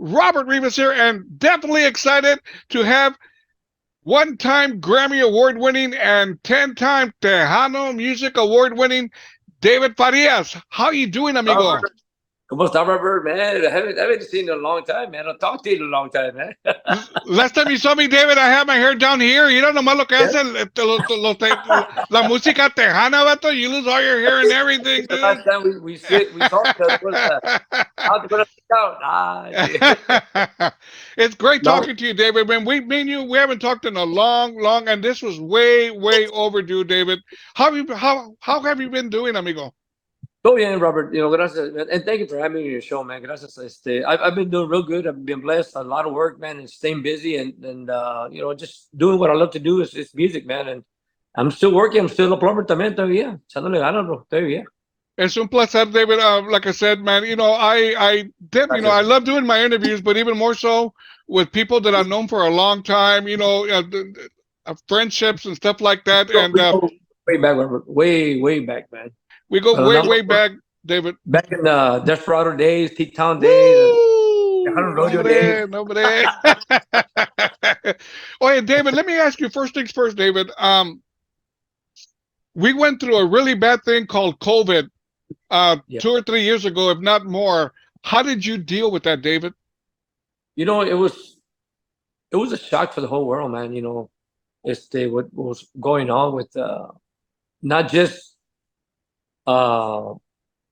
Robert Rivas here, and definitely excited to have one-time Grammy Award-winning and 10-time Tejano Music Award-winning David Farias. How you doing, amigo? Robert, ¿cómo está, Robert, man? I haven't seen you in a long time, man. I don't talk to you in a long time, man. Last time you saw me, David, I had my hair down here. You don't know nomás lo que Yeah. hace la música tejana, vato. You lose all your hair and everything, The last dude. time we saw each other was how's it gonna work out? It's great No, talking to you, David. Man, me and you, we haven't talked in a long, and this was way overdue, David. How have you been doing, amigo? go bien, Robert. Gracias, man. And thank you for having me on your show, man. Gracias. I've been doing real good. I've been blessed. A lot of work, man, and staying busy and just doing what I love to do is music, man. And I'm still working. I'm still a plumber también todavía. Echándole ganas, bro. Todavía. It's un placer, David. Like I said, man, I Gracias. love doing my interviews, but even more so with people that I've known for a long time. Friendships and stuff like that, and We go way back, Robert. Way back, man. we go A lot way back, David. back in the Desperado days, T-Town days, and Woo! Tejano Rodeo days. Nombre. Oye, David, let me ask you first things first, David. We went through a really bad thing called COVID Yeah. 2 or 3 years ago, if not more. How did you deal with that, David? It was a shock for the whole world, man. What was going on with not just uh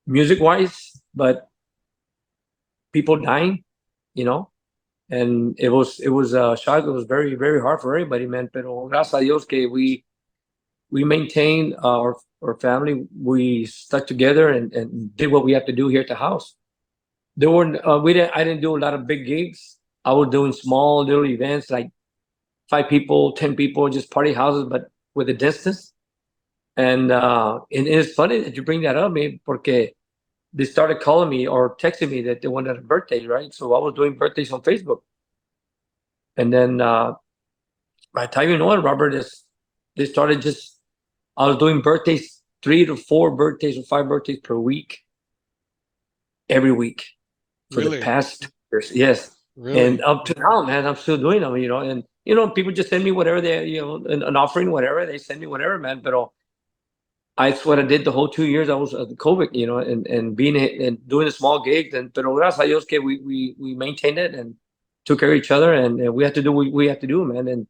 music wise, but people dying, you know. And it was a shock. It was very hard for everybody, man. Pero gracias a Dios que we maintained our family. We stuck together and did what we have to do here at the house. There were we didn't I didn't do a lot of big gigs. I was doing small little events like 5 people, 10 people, just party houses, but with a distance. And it's funny that you bring that up, man, porque they started calling me or texting me that they wanted a birthday, right? So I was doing birthdays on Facebook, and then by the time you know it, Robert, is they started just I was doing birthdays, 3 to 4 birthdays or 5 birthdays per week, every week for the Really? past 2 years. Yes. And Really? up to now, man, I'm still doing them, and people just send me whatever an offering, whatever they send me, whatever, man. But that's what I did the whole 2 years. I was at the COVID, and being and doing a small gigs, and pero gracias a Dios que we maintained it and took care of each other, and we had to do what we have to do, man.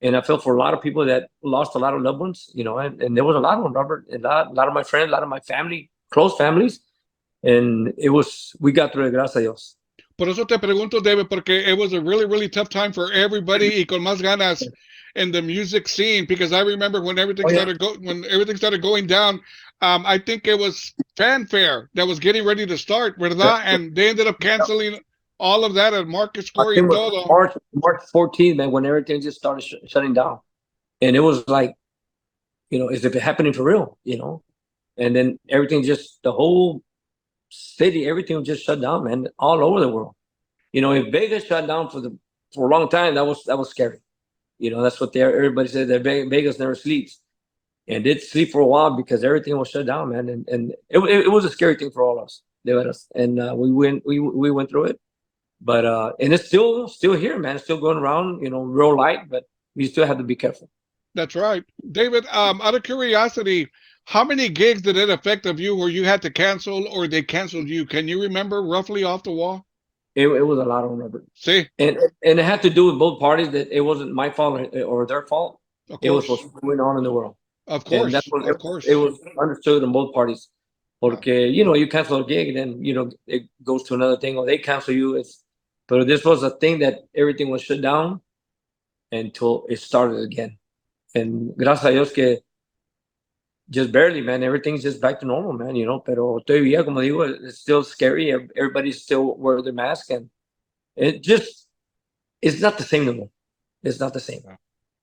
And I felt for a lot of people that lost a lot of loved ones, and there was a lot of them, Robert, and a lot of my friends, a lot of my family, close families, and we got through it, gracias a Dios. Por eso te pregunto, David, porque it was a really tough time for everybody y con más ganas in the music scene. Because I remember when Oh yeah. when everything started going down, I think it was Fanfare that was getting ready to start, Yeah. ¿verdad? And they ended up canceling all of that at Market I Square y think it was todo. March 14th, man, when everything just started shutting down, and it was like, is it happening for real, And then everything the whole city, everything was just shut down, man, all over the world. If Vegas shut down for a long time, that was scary. That's what everybody said that Vegas never sleeps, and it sleep for a while because everything was shut down, man. And it was a scary thing for all of us, de veras. And we went through it, but and it's still here, man. It's still going around, real light, but we still have to be careful. That's right. David, out of curiosity, how many gigs did it affect of you where you had to cancel or they canceled you? Can you remember roughly off the wall? It was a lot of them, Robert. See, And it had to do with both parties, that it wasn't my fault or their fault. of It was what's course, going on in the world. of And that's course, what of it course. was understood on both parties. Yeah, Porque, you cancel a gig and then, it goes to another thing or they cancel you. But this was a thing that everything was shut down until it started again. And gracias a Dios que just barely, man, everything's just back to normal, man, pero todavía, como digo, it's still scary. Everybody's still wearing their mask, and it's not the same no more. It's not the same. yeah.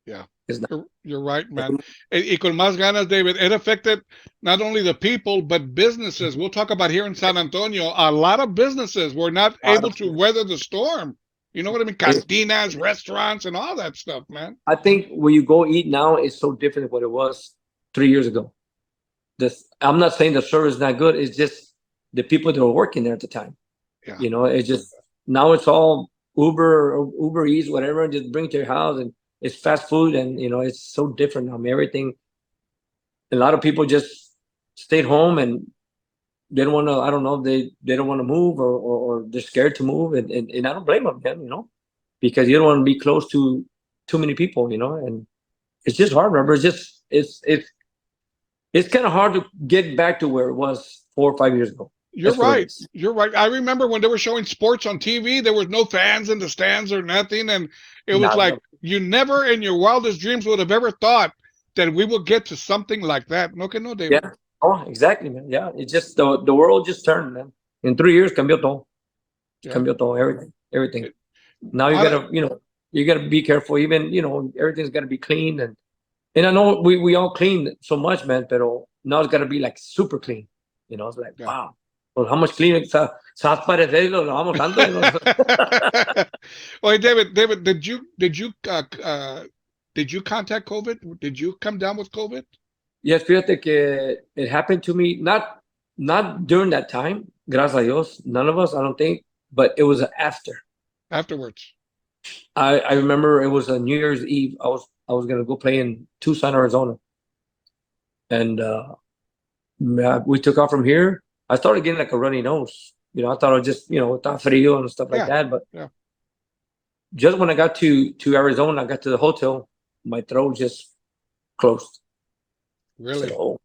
Yeah. It's not. You're right, man. Y con más ganas, David, it affected not only the people, but businesses. We'll talk about here in San Antonio. A lot of businesses were not able to weather the storm. You know what I mean? It, Cantinas, restaurants, and all that stuff, man. I think when you go eat now, it's so different than what it was 3 years ago. I'm not saying the service is not good. It's just the people that were working there at the time. Yeah. It's just now it's all Uber or Uber Eats, whatever, and just bring it to your house, and it's fast food, and it's so different now. I mean, everything. A lot of people just stayed home and they don't want to. I don't know. They don't want to move, or they're scared to move, and I don't blame them, man. Because you don't want to be close to too many people, and it's just hard. Remember, it's kind of hard to get back to where it was 4 or 5 years ago. You're That's what it right. is. You're right. I remember when they were showing sports on TV, there was no fans in the stands or nothing. And it was like Nada. you never in your wildest dreams would have ever thought that we would get to something like that. No, que no, David. Yeah. Oh, exactly, man. Yeah. It's just the world just turned, man. In 3 years, cambió todo. Yeah. Cambió todo. Everything. Everything. It- Now you gotta be careful. Even, everything's gotta be clean, and I know we all clean so much, man, pero now it's gotta be like super clean. It's like, yeah. wow. Well, how much clean sa parecer y lo lavamos tanto. Well, David, did you contact COVID? Did you come down with COVID? Yes, fíjate que it happened to me, not during that time, gracias a Dios, none of us, I don't think, but it was after. Afterwards. I remember it was a New Year's Eve. I was gonna go play in Tucson, Arizona, and we took off from here. I started getting like a runny nose. I thought I was just estaba frío and stuff like that. But Yeah. just when I got to Arizona, I got to the hotel, my throat just closed. Really? So,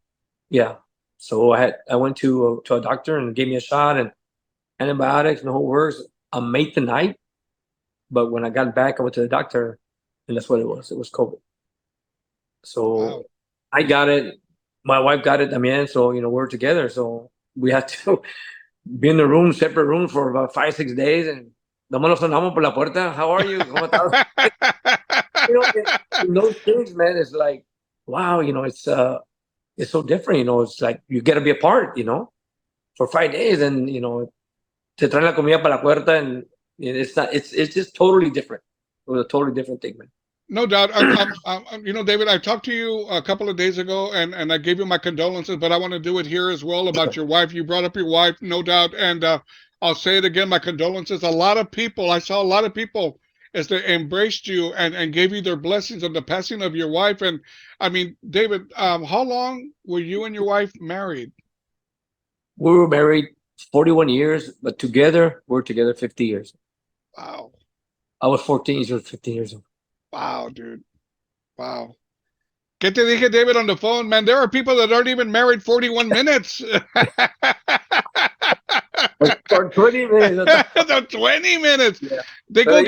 yeah. So I went to a doctor and gave me a shot and antibiotics and the whole works. I made the night, but when I got back, I went to the doctor, and that's what it was. It was COVID. So Wow. I got it. My wife got it. So we're together. So we had to be in the room, separate rooms for about 5, 6 days, and nomás nos sonamos por la puerta. How are you? ¿Cómo estás? Those things, man, it's like, wow, it's so different. It's like you got to be apart, for 5 days, and te traen la comida para la puerta, and it's not. It's just totally different. It was a totally different thing, man. No doubt. David, I talked to you a couple of days ago, and I gave you my condolences, but I want to do it here as well about your wife. You brought up your wife, no doubt, and I'll say it again, my condolences. I saw a lot of people as they embraced you and gave you their blessings on the passing of your wife. And I mean, David, how long were you and your wife married? We were married 41 years, but we're together 50 years. Wow. I was 14, she was 15 years old. Wow, dude. Wow. ¿Qué te dije, David, on the phone? Man, there are people that aren't even married 41 minutes. For 20 minutes. No, 20 minutes. Yeah. They But,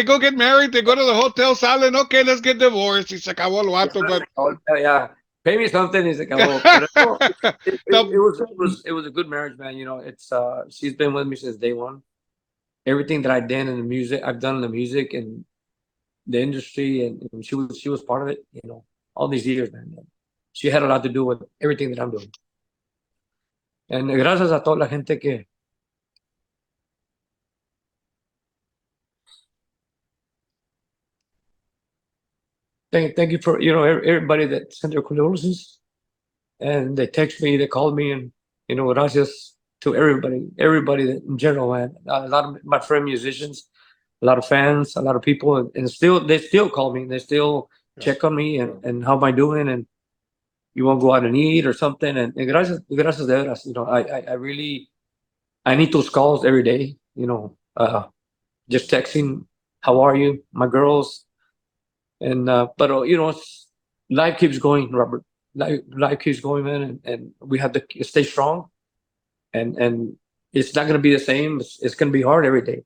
go get married, they go to the hotel, salen, okay, let's get divorced. Y se acabó el vato, but yeah, pay me something. He said, it was a good marriage, man. It's she's been with me since day one. Everything that I did in the music, I've done in the music and the industry, and she was part of it. All these years, man. She had a lot to do with everything that I'm doing. And gracias a toda la gente que thank you for everybody that sent their condolences, and they text me, they called me, and gracias to everybody that in general, man. A lot of my friend musicians, a lot of fans, a lot of people, and they still call me, they still check on me and how am I doing, and you won't go out and eat or something, and gracias de veras, I really need those calls every day, just texting, how are you, my girls. And but life keeps going, Robert. Life keeps going, man, and we have to stay strong. And it's not going to be the same. It's going to be hard every day.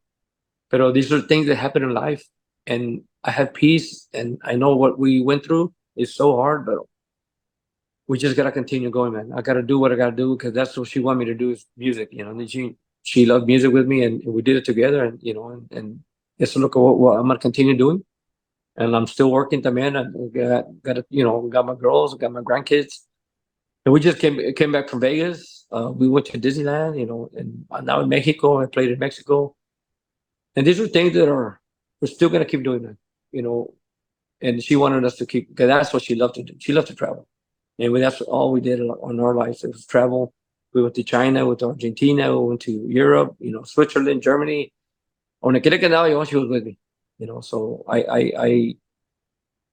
But these are things that happen in life, and I have peace, and I know what we went through is so hard, but we just gotta continue going, man. I gotta do what I gotta do because that's what she wanted me to do is music, And she loved music with me, and we did it together, and and it's look at what I'm gonna continue doing. And I'm still working también. I got my girls, got my grandkids. And we just came back from Vegas. We went to Disneyland, and now in Mexico. I played in Mexico. And these are things that we're still gonna keep doing, man. And she wanted us to keep, because that's what she loved to do. She loved to travel. And that's all we did on our lives. It was travel. We went to China, we went to Argentina, we went to Europe, Switzerland, Germany. Donde quiera que andaba yo, she was with me. So I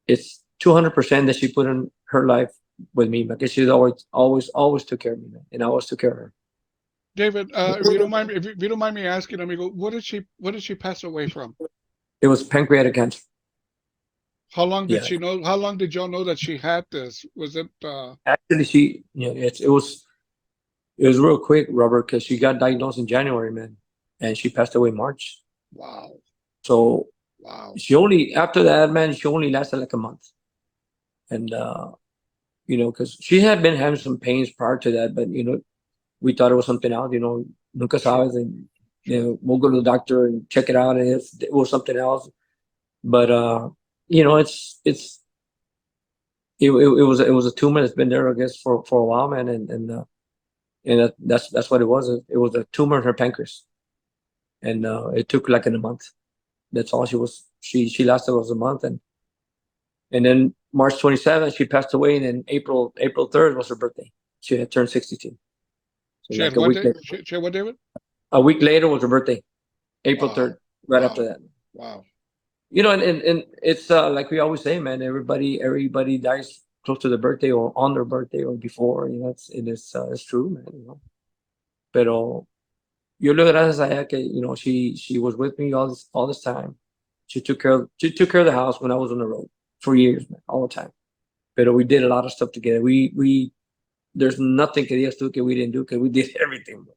it's 200% that she put in her life with me, because she's always took care of me, man, and I always took care of her. David, if you don't mind me asking, amigo, what did she pass away from? It was pancreatic cancer. How long did Yeah, she know? How long did y'all know that she had this? Was it? actually, it was real quick, Robert, because she got diagnosed in January, man, and she passed away in March. Wow, So wow. she only after that, man, she only lasted like a month, and because she had been having some pains prior to that, but we thought it was something else. Nunca Sure, sabes, and sure. we'll go to the doctor and check it out, and it was something else. But it was a tumor that's been there, I guess, for a while, man, and that's what it was. It was a tumor in her pancreas, and it took like in a month. That's all she lasted was a month, and then March 27th she passed away, and then April 3rd was her birthday. She had turned 62. So She had like a what week day? later, She had what, David? was her birthday, April Wow, 3rd, right after wow, that. wow. And it's like we always say, man. Everybody dies close to their birthday or on their birthday or before. It's true, man. Pero yo le doy gracias a ella que she was with me all this time. She took care of the house when I was on the road for years, man, all the time. Pero we did a lot of stuff together. We there's nothing que digas tú que we didn't do, because we did everything. Bro.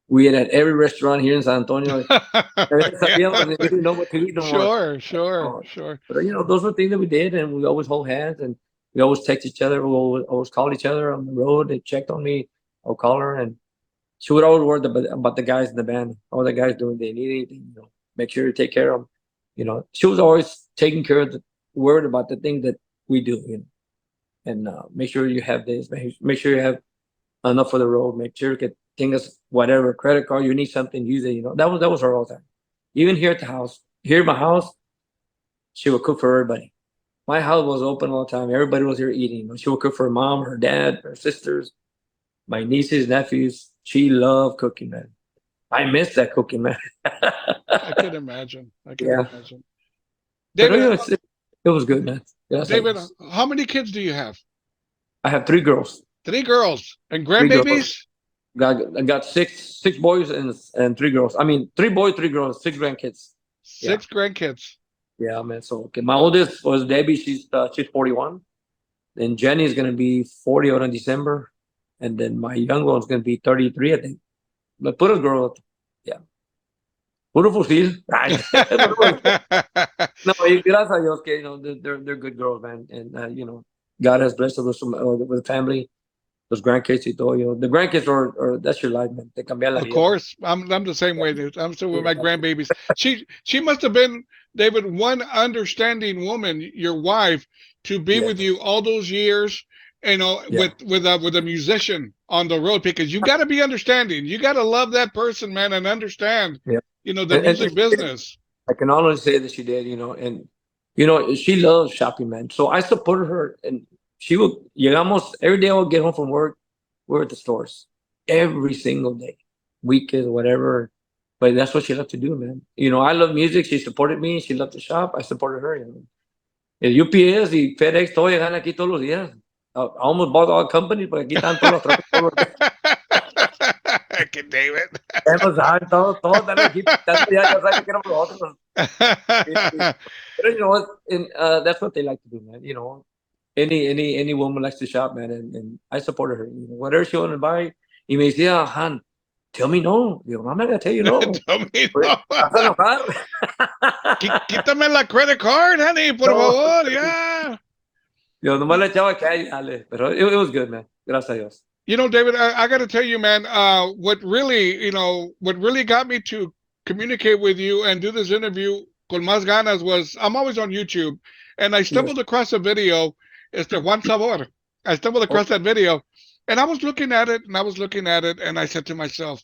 We ate at every restaurant here in San Antonio. Yeah. Sabíamos, we didn't know what to eat no more. Sure, sure, Uh, sure. but those were things that we did, and we always hold hands, and we always text each other. We always call each other on the road. They checked on me. I'll call her, and she would always worry about the guys in the band. How the guys doing? They need anything? Make sure you take care of them. She was always taking care of worried about the thing that we do. And make sure you have this. Make sure you have enough for the road. Make sure you get things, whatever credit card you need something, use it. That was her all the time. Even here at the house, here at my house, she would cook for everybody. My house was open all the time. Everybody was here eating. She would cook for her mom, her dad, her sisters, my nieces, nephews. She loved cooking, man. I miss that cooking, man. I can imagine. I can Yeah. imagine. But David, it was good, man. Yes, I David, guess. how many kids do you have? I have three girls. Three girls and Three girls. grandbabies? I got six boys and three girls. I mean, three boys, three girls, six grandkids. Yeah. Six grandkids. Yeah, man. So okay, my oldest was Debbie. She's 41. Then Jenny is gonna be 40 out in December, and then my young one's gonna be 33, I think. But put a girl, yeah, puro fusil. No, gracias a Dios que they're good girls, man, and God has blessed us with a family, those grandkids y todo. The grandkids are that's your life, man. Te cambian la Of vida, man. course, I'm the same way, dude. I'm still with my Yeah, grandbabies. She must have been, David, one understanding woman, your wife, to be yeah, with you all those years. yeah, With a musician on the road, because you got to be understanding. You got to love that person, man, and understand, yeah. the And music business. I can honestly say that she did, and she loves shopping, man. So I supported her, and she would llegamos every day. I would get home from work. We're at the stores every single day, weekends, whatever. But that's what she loved to do, man. I love music. She supported me. She loved to shop. I supported her. El UPS y FedEx todo llegan aquí todos los días. I almost bought all companies, porque aquí están todos los trocos todos los días. Okay, David. Ya lo saben, todos están aquí pintando, ya saben que éramos nosotros. But you know what? And that's what they like to do, man. Any woman likes to shop, man, and I supported her. Whatever she wanted to buy, y me decía, Han, tell me no. Digo, I'm not gonna tell you no. Tell me Pues, no. ¿vas a enojar? Quítame la credit card, honey, por No. favor. Yeah. Yo nomás le echaba que ay, dale. Pero it was good, man. Gracias a Dios. David, I got to tell you, man, what really got me to communicate with you and do this interview con más ganas was I'm always on YouTube, and I Yes. stumbled across a video. It's the Juan Sabor. I stumbled across that video, and I was looking at it, and I said to myself,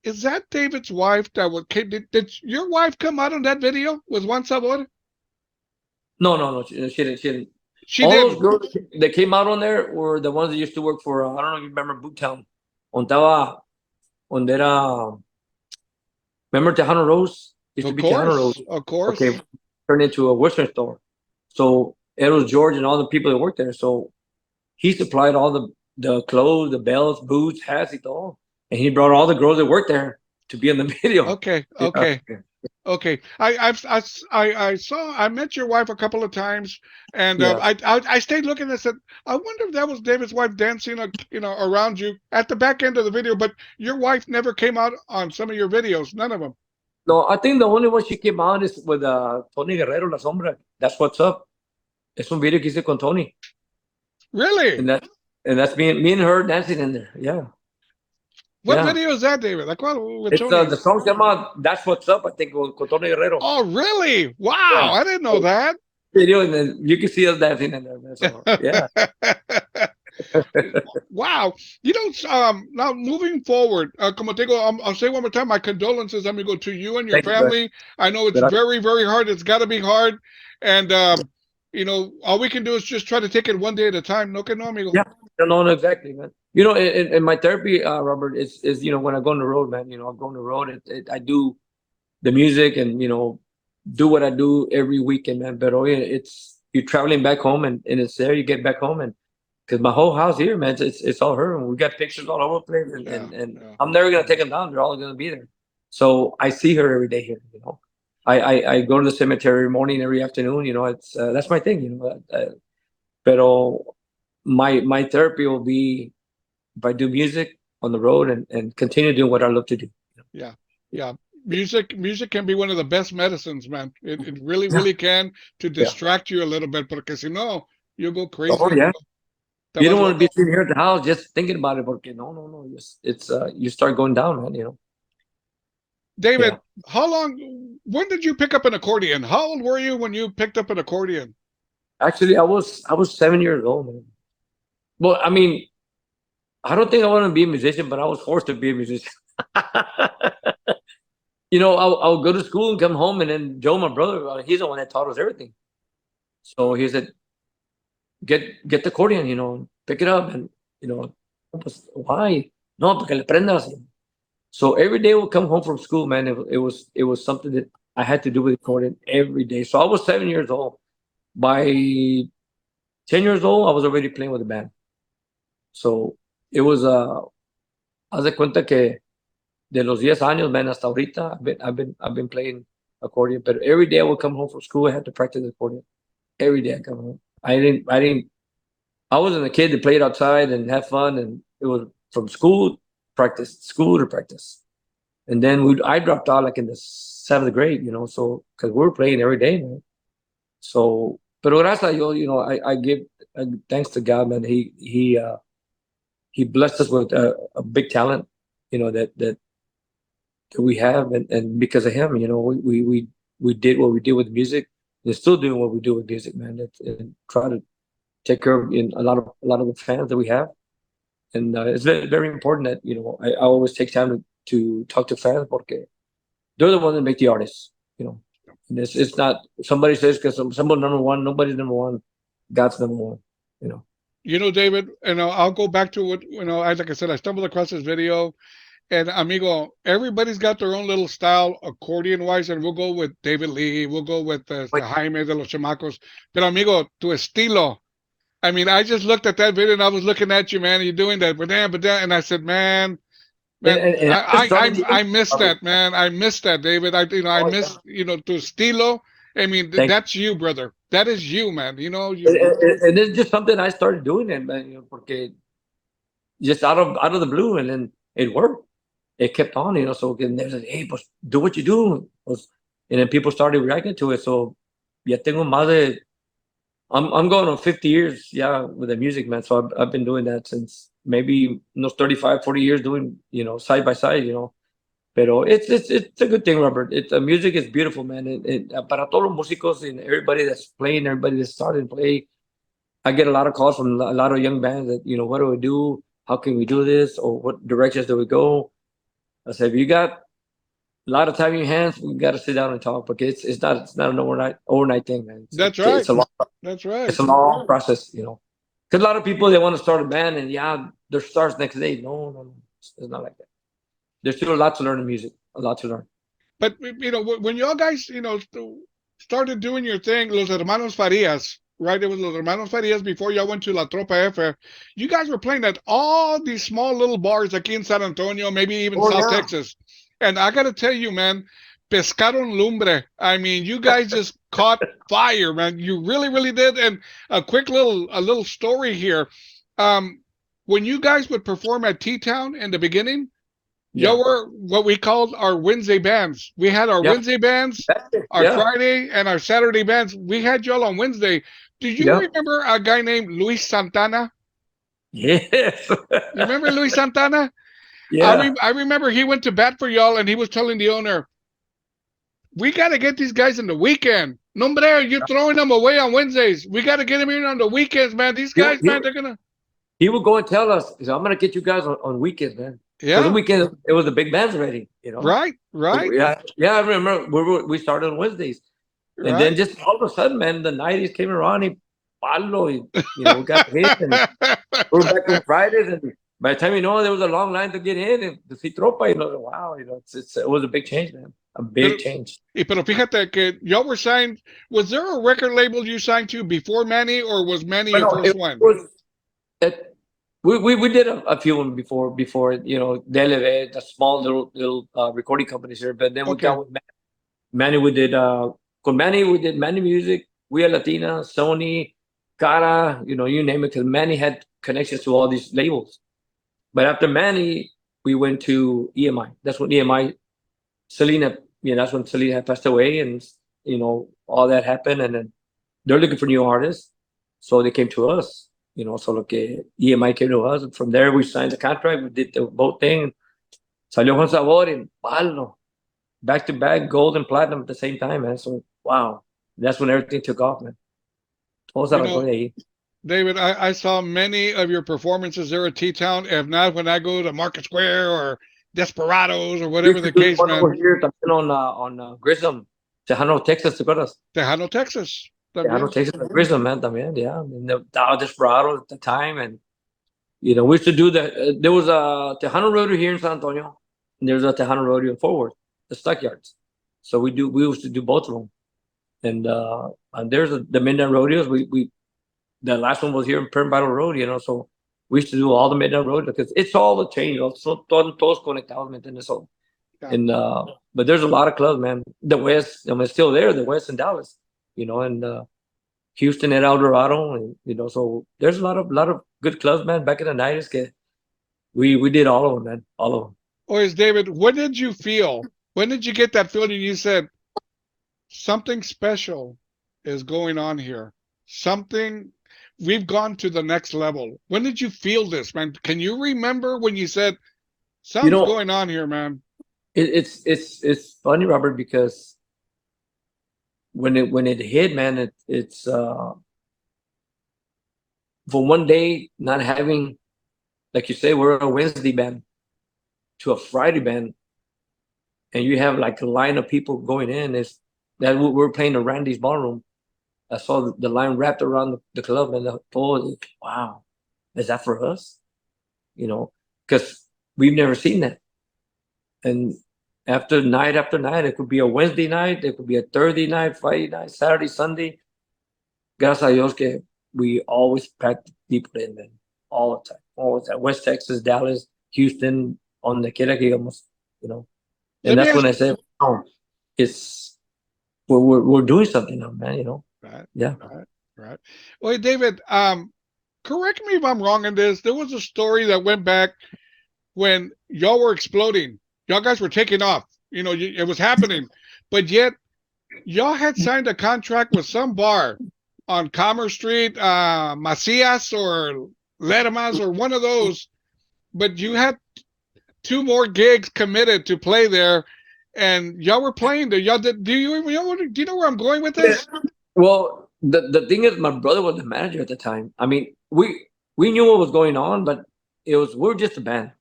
"Is that David's wife? Did your wife come out on that video with Juan Sabor?" No. She didn't. She didn't. She All those didn't. girls that came out on there were the ones that used to work for, I don't know if you remember Boottown. Donde era, remember Tejano Rose? used to Of be Tejano Road. course, of Okay, course. turned into a Western store. So it was George and all the people that worked there. So he supplied all the clothes, the belts, boots, hats, and all. And he brought all the girls that worked there to be in the video. Okay, Yeah. okay. Okay, I saw I met your wife a couple of times, and Yes. I stayed looking and said I wonder if that was David's wife dancing, around you at the back end of the video. But your wife never came out on some of your videos, none of them. No, I think the only one she came out is with Tony Guerrero, La Sombra. That's what's up. Es un video que hice con Tony, Really? and that's me and her dancing in there. Yeah, What yeah. video is that, David? Like what with It's Tony? the song se llama "That's What's Up." I think con Tony Guerrero. Oh, really? Wow, Yeah, I didn't know that. video, and then you can see us dancing in there. Man. So yeah. Wow. Now moving forward, como te digo, I'll say one more time, my condolences, amigo, to you and your Thank you, man. family. I know it's But very, very hard. It's got to be hard. And, all we can do is just try to take it one day at a time. No que no, amigo. yeah, no, exactly, man. In my therapy, Robert, is when I go on the road, man. I go on the road. I do the music and do what I do every weekend, man. But it's you're traveling back home and it's there. You get back home and because my whole house here, man, it's all her. And we got pictures all over the place, Yeah, and yeah. I'm never gonna take them down. They're all gonna be there. So I see her every day here. I go to the cemetery every morning, every afternoon. It's that's my thing. But my therapy will be if I do music on the road and continue doing what I love to do. Yeah, yeah. Music can be one of the best medicines, man. It really, Yeah, really can to yeah. distract you a little bit, porque si no, you'll go Oh crazy. yeah. Te You vas don't want to be loco. sitting here at the house just thinking about it. Porque no. It's you start going down, man. Yeah. David, when did you pick up an accordion? How old were you when you picked up an accordion? Actually, I was 7 years old, man. Well, I mean, I don't think I want to be a musician, but I was forced to be a musician. I'll go to school and come home, and then Joe, my brother, he's the one that taught us everything. So he said, "Get the accordion, pick it up." And pues, why? No, porque le prendas. So every day we'll come home from school, man. It was something that I had to do with accordion every day. So I was 7 years old. By 10 years old, I was already playing with the band. So it was haz de cuenta que de los 10 años, man, hasta ahorita, I've been playing accordion. But every day I would come home from school, I had to practice accordion. Every day I come home. I wasn't a kid that played outside and had fun, and it was from school to practice. And then I dropped out like in the 7th grade, so because we were playing every day, man. So, pero gracias a Dios, I give thanks to God, man. He blessed us with a big talent, that we have, and because of him, we did what we did with music. We're still doing what we do with music, man. And try to take care of a lot of the fans that we have, and it's very, very important that I always take time to talk to fans porque they're the ones that make the artists, And it's not somebody says because someone number one, nobody's number one, God's number one, you know. David, I'll go back to what, like I said, I stumbled across this video. And amigo, everybody's got their own little style, accordion wise, and we'll go with David Lee, we'll go with Wait, Jaime de los Chamacos. Pero amigo, tu estilo. I mean, I just looked at that video and I was looking at you, man. You're doing that, but and I said, man, and I just started I doing. missed that, man. I missed that, David. I Oh missed, yeah, tu estilo. I mean, thank that's you, brother. That is you, man. you. You. And it's just something I started doing, and man, porque just out of the blue, and then it worked. It kept on, So then they said, "Hey, pues, do what you do," pues, and then people started reacting to it. So ya tengo más de. I'm going on 50 years, yeah, with the music, man. So I've been doing that since maybe 35, 40 years doing, side by side. Pero it's a good thing, Robert. Music is beautiful, man. Para todos los músicos and everybody that's playing, everybody that's starting to play, I get a lot of calls from a lot of young bands that, what do we do? How can we do this? Or what directions do we go? I said, if you got a lot of time in your hands, we got to sit down and talk because it's not an overnight thing, man. That's It's right. a long That's it's right. a long process. Because a lot of people they want to start a band and their starts next day. No, it's not like that. There's still a lot to learn in music, a lot to learn. But when y'all guys started doing your thing, Los Hermanos Farias, right? It was Los Hermanos Farias before y'all went to La Tropa F. You guys were playing at all these small little bars aquí in San Antonio, maybe even Oh South yeah. Texas. And I got to tell you, man, pescaron lumbre. I mean, you guys just caught fire, man. You really, really did. And a little story here. Um, when you guys would perform at T-Town in the beginning, Yeah. y'all were what we called our Wednesday bands. We had our Yeah. Wednesday bands, our Yeah. Friday, and our Saturday bands. We had y'all on Wednesday. Do you Yeah. remember a guy named Luis Santana? Yes. You remember Luis Santana? Yeah. I remember he went to bat for y'all and he was telling the owner, we got to get these guys in the weekend. Nombre, you're throwing them away on Wednesdays. We got to get them in on the weekends, man. These He, guys, he, man, they're going to. he would go and tell us, he said, I'm gonna get you guys on weekends, man. Because the Yeah, weekend it was the big bands already. right, right, So, yeah, yeah, I remember we started on Wednesdays. And then right. just all of a sudden, man, the 90s came around, we got hit and we were back on Fridays. And by the time there was a long line to get in and to see Tropa, wow, it was a big change, man. A big Pero, change. pero fíjate que y'all were signed. Was there a record label you signed to before Manny, or was Manny But your no, first it one? was, it, we did a few of them before, Deleve, the small little recording companies here. But then we Okay, got with Manny, with Manny, we did Manny Music, We Are Latina, Sony, Cara, you name it, because Manny had connections to all these labels. But after Manny, we went to EMI. That's when EMI, Selena, that's when Selena had passed away, and all that happened, and then they're looking for new artists, so they came to us. So look, EMI came to us, and from there we signed the contract. We did the both thing. Salió con sabor and palo, back to back, gold and platinum at the same time, man. So wow, that's when everything took off, man. Todo se you arrancó know, de ahí. David, I saw many of your performances there at T Town. If not, when I go to Market Square or Desperados or We whatever used to the do case, one man. over here también on Grissom, Tejano, Texas, ¿te acuerdas? Tejano, Texas, Tejano, también. Texas, and Grissom, man, también, yeah. I mean, the Desperado at the time, and we used to do the. There was a Tejano Rodeo here in San Antonio, and there's a Tejano Rodeo in Fort Worth, the stockyards. So we used to do both of them, and there's the midnight rodeos. We the last one was here in Perm Battle Road, so we used to do all the midnight road because it's all the chain, so todos conectados, ¿me entiendes? So, Yeah. and but there's a lot of clubs, man. The West, I mean, it's still there. The West in Dallas, and Houston and El Dorado, and so there's a lot of good clubs, man. Back in the 90s, we did all of them, man, all of them. Boys, David, what did you feel? When did you get that feeling you said something special is going on here? Something we've gone to the next level. When did you feel this, man? Can you remember when you said You something's know, going on here, man? it's funny, Robert, because when it hit, man, it's for one day not having, like you say, we're a Wednesday band to a Friday band, and you have like a line of people going in. Is that we're playing the Randy's Ballroom? I saw the line wrapped around the club, and I thought, wow, is that for us? Because we've never seen that. And after night, it could be a Wednesday night, it could be a Thursday night, Friday night, Saturday, Sunday. Gracias a Dios que we always pack people in, man, all the time, all the time. West Texas, Dallas, Houston, on the quiera que íbamos, you know. And Let me that's when ask I said, oh, it's we're doing something now, man. right, Yeah. right, right. Well, David, correct me if I'm wrong in this. There was a story that went back when y'all were exploding. Y'all guys were taking off. It was happening. But yet y'all had signed a contract with some bar on Commerce Street, Macias or Leramas or one of those, but you had two more gigs committed to play there, and y'all were playing there. Y'all did. Do you know where I'm going with Yeah. this? Well, the thing is, my brother was the manager at the time. I mean, we knew what was going on, but we're just a band.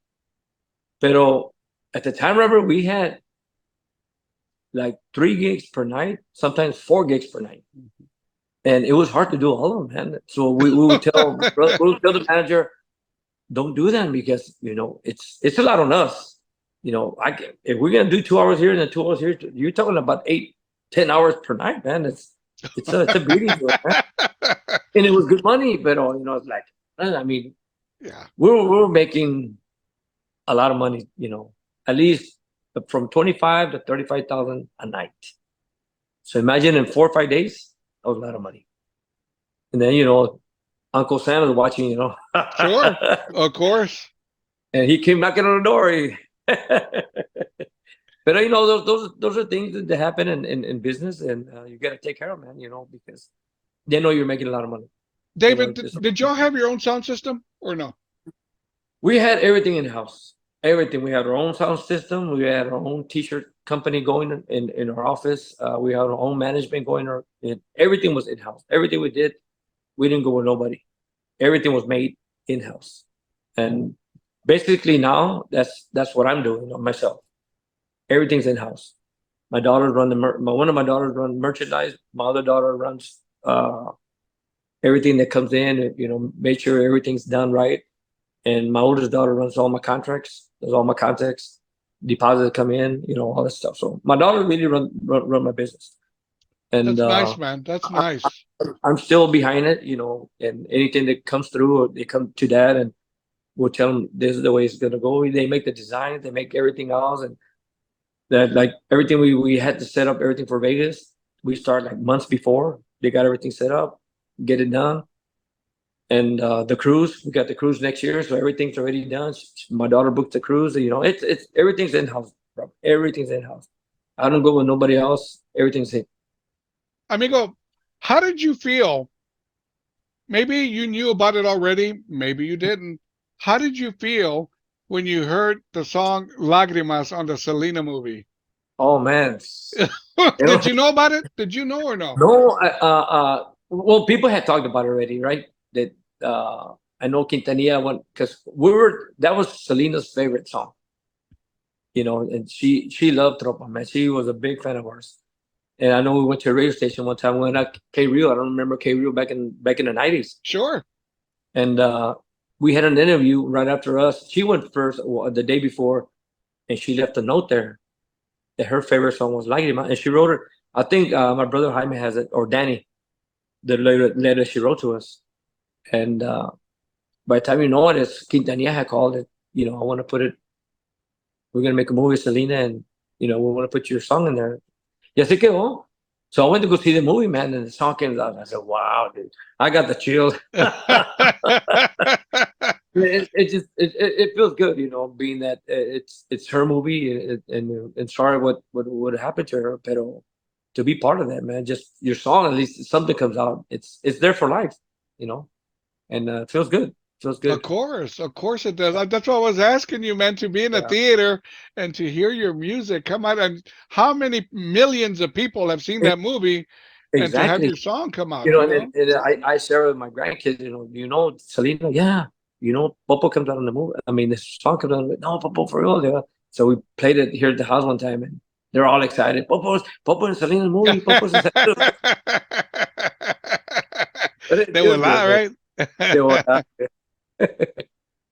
Pero at the time, Robert, we had like 3 gigs per night, sometimes 4 gigs per night, and it was hard to do all of them, man. So we would tell we would tell the manager, don't do that because it's a lot on us. If we're gonna do 2 hours here and then 2 hours here, you're talking about 8, 10 hours per night, man. It's a beauty for it, man. And it was good money, but it's like, I mean, Yeah. we were making a lot of money, at least from 25 to 35,000 a night. So imagine in 4 or 5 days, that was a lot of money. And then Uncle Sam was watching, Sure. Of course. and he came knocking on the door. But those are things that happen in business, and you got to take care of, man. Because they know you're making a lot of money. David, did y'all have your own sound system or no? We had everything in house. Everything. We had our own sound system. We had our own T-shirt company going in our office. We had our own management going. Everything was in house. Everything we did, we didn't go with nobody. Everything was made in house, and basically now that's what I'm doing myself. Everything's in house. My daughters run one of my daughters run merchandise. My other daughter runs everything that comes in. Make sure everything's done right. And my oldest daughter runs all my contracts, does all my contacts, deposits come in, all that stuff. So my daughter really run my business. And That's nice, man. That's nice. I'm still behind it, and anything that comes through, they come to dad and we'll tell them this is the way it's going to go. They make the design, they make everything else. And that, like, everything we had to set up everything for Vegas, we start like months before. They got everything set up, get it done. And the cruise, we got the cruise next year, so everything's already done. My daughter booked the cruise. It's everything's in house, bro. Everything's in house. I don't go with nobody else. Everything's in. Amigo, how did you feel? Maybe you knew about it already, maybe you didn't. How did you feel when you heard the song Lágrimas on the Selena movie? Oh man, Did you know about it? Did you know or no? no. Well, people had talked about it already, right? That I know Quintanilla went because that was Selena's favorite song, and she loved Tropa, man. She was a big fan of ours. And I know we went to a radio station one time. We went out K Rio. I don't remember K Rio back in the 90s. Sure. And we had an interview right after us. She went first the day before, and she left a note there that her favorite song was Lágrima. And she wrote it. I think my brother Jaime has it, or Danny, the letter she wrote to us. And by the time you know it, it's Quintanilla had called it. I want to put it. We're gonna make a movie, Selena, and we want to put your song in there. Ya se quedó. So I went to go see the movie, man, and the song came out. I said, "Wow, dude, I got the chills." It feels good, being that it's her movie, and sorry what would happen to her, but to be part of that, man, just your song, at least something comes out. It's there for life, and it feels good. Feels good. Of course it does. That's what I was asking you, man, to be in a theater and to hear your music come out. And how many millions of people have seen that movie, and to have Exactly. your song come out? And I share with my grandkids, Selena, yeah, Popo comes out in the movie. I mean, this song comes out. No, Popo for real, yeah. So we played it here at the house one time, and they're all excited. Popo and Selena's movie. Popo's in Selena. They will lie, right? They will lie.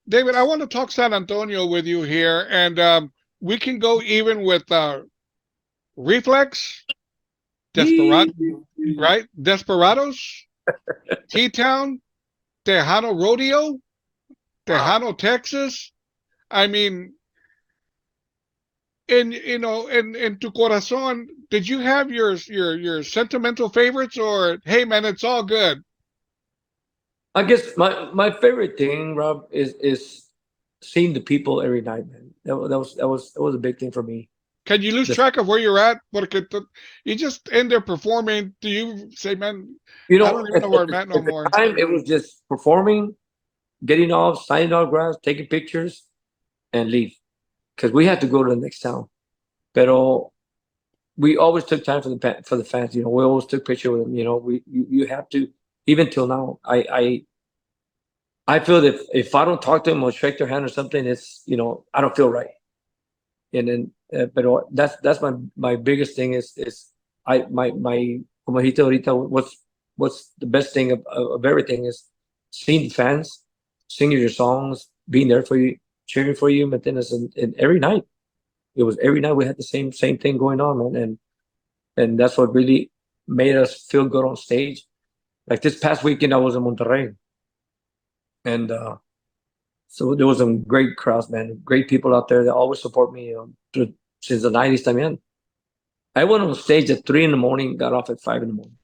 David, I want to talk San Antonio with you here, and we can go even with Reflex, Desperado, right? Desperados, T-Town, Tejano Rodeo, Tejano, Texas. I mean, in Tu Corazon, did you have your sentimental favorites, or hey man, it's all good? I guess my favorite thing, Rob, is seeing the people every night, man. That was a big thing for me. Can you lose track of where you're at? You just end there performing. Do you say, man, I don't even know where I'm at no more? Time, it was just performing, getting off, signing autographs, taking pictures, and leave. Because we had to go to the next town. But we always took time for the fans. We always took pictures with them. You have to. Even till now, I feel that if I don't talk to them or shake their hand or something, it's I don't feel right. And then, but that's my biggest thing is my como dijiste ahorita, what's the best thing of everything is seeing the fans, singing your songs, being there for you, cheering for you, and then in every night. It was every night we had the same thing going on, man, and that's what really made us feel good on stage. Like this past weekend, I was in Monterrey, and so there was some great crowds, man, great people out there that always support me since the '90s. También. I went on stage at 3 in the morning, got off at 5 in the morning.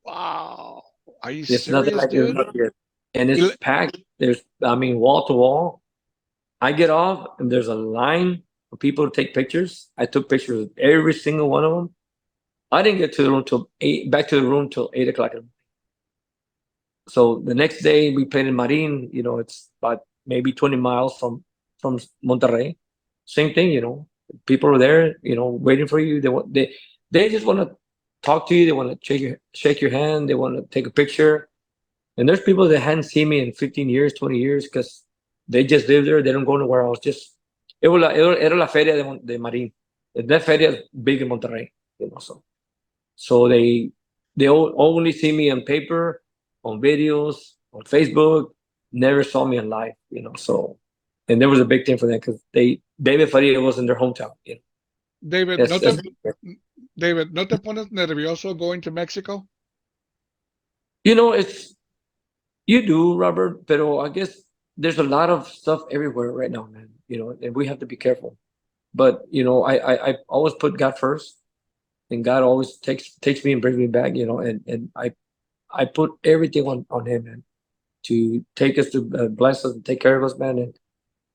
Wow. Are you It's nothing serious, like it's dude? not here. And it's packed. There's, I mean, wall to wall. I get off and there's a line for people to take pictures. I took pictures of every single one of them. I didn't get to the room till back to the room till 8 o'clock. So the next day we played in Marin. It's about maybe 20 miles from Monterrey. Same thing. People are there. Waiting for you. They just want to talk to you. They want to shake your hand. They want to take a picture. And there's people that hadn't seen me in 15 years, 20 years, because they just live there. They don't go nowhere else. Era la feria de Marin. That feria is big in Monterrey. So they only see me on paper, on videos, on Facebook. Never saw me in live. So, and there was a big thing for them because David Faria was in their hometown. David, That's, that's, David, ¿no te pones nervioso going to Mexico? it's you do, Robert, pero I guess there's a lot of stuff everywhere right now, man. And we have to be careful. But I always put God first, and God always takes me and brings me back. And I put everything on Him, man, to take us to bless us and take care of us, man. And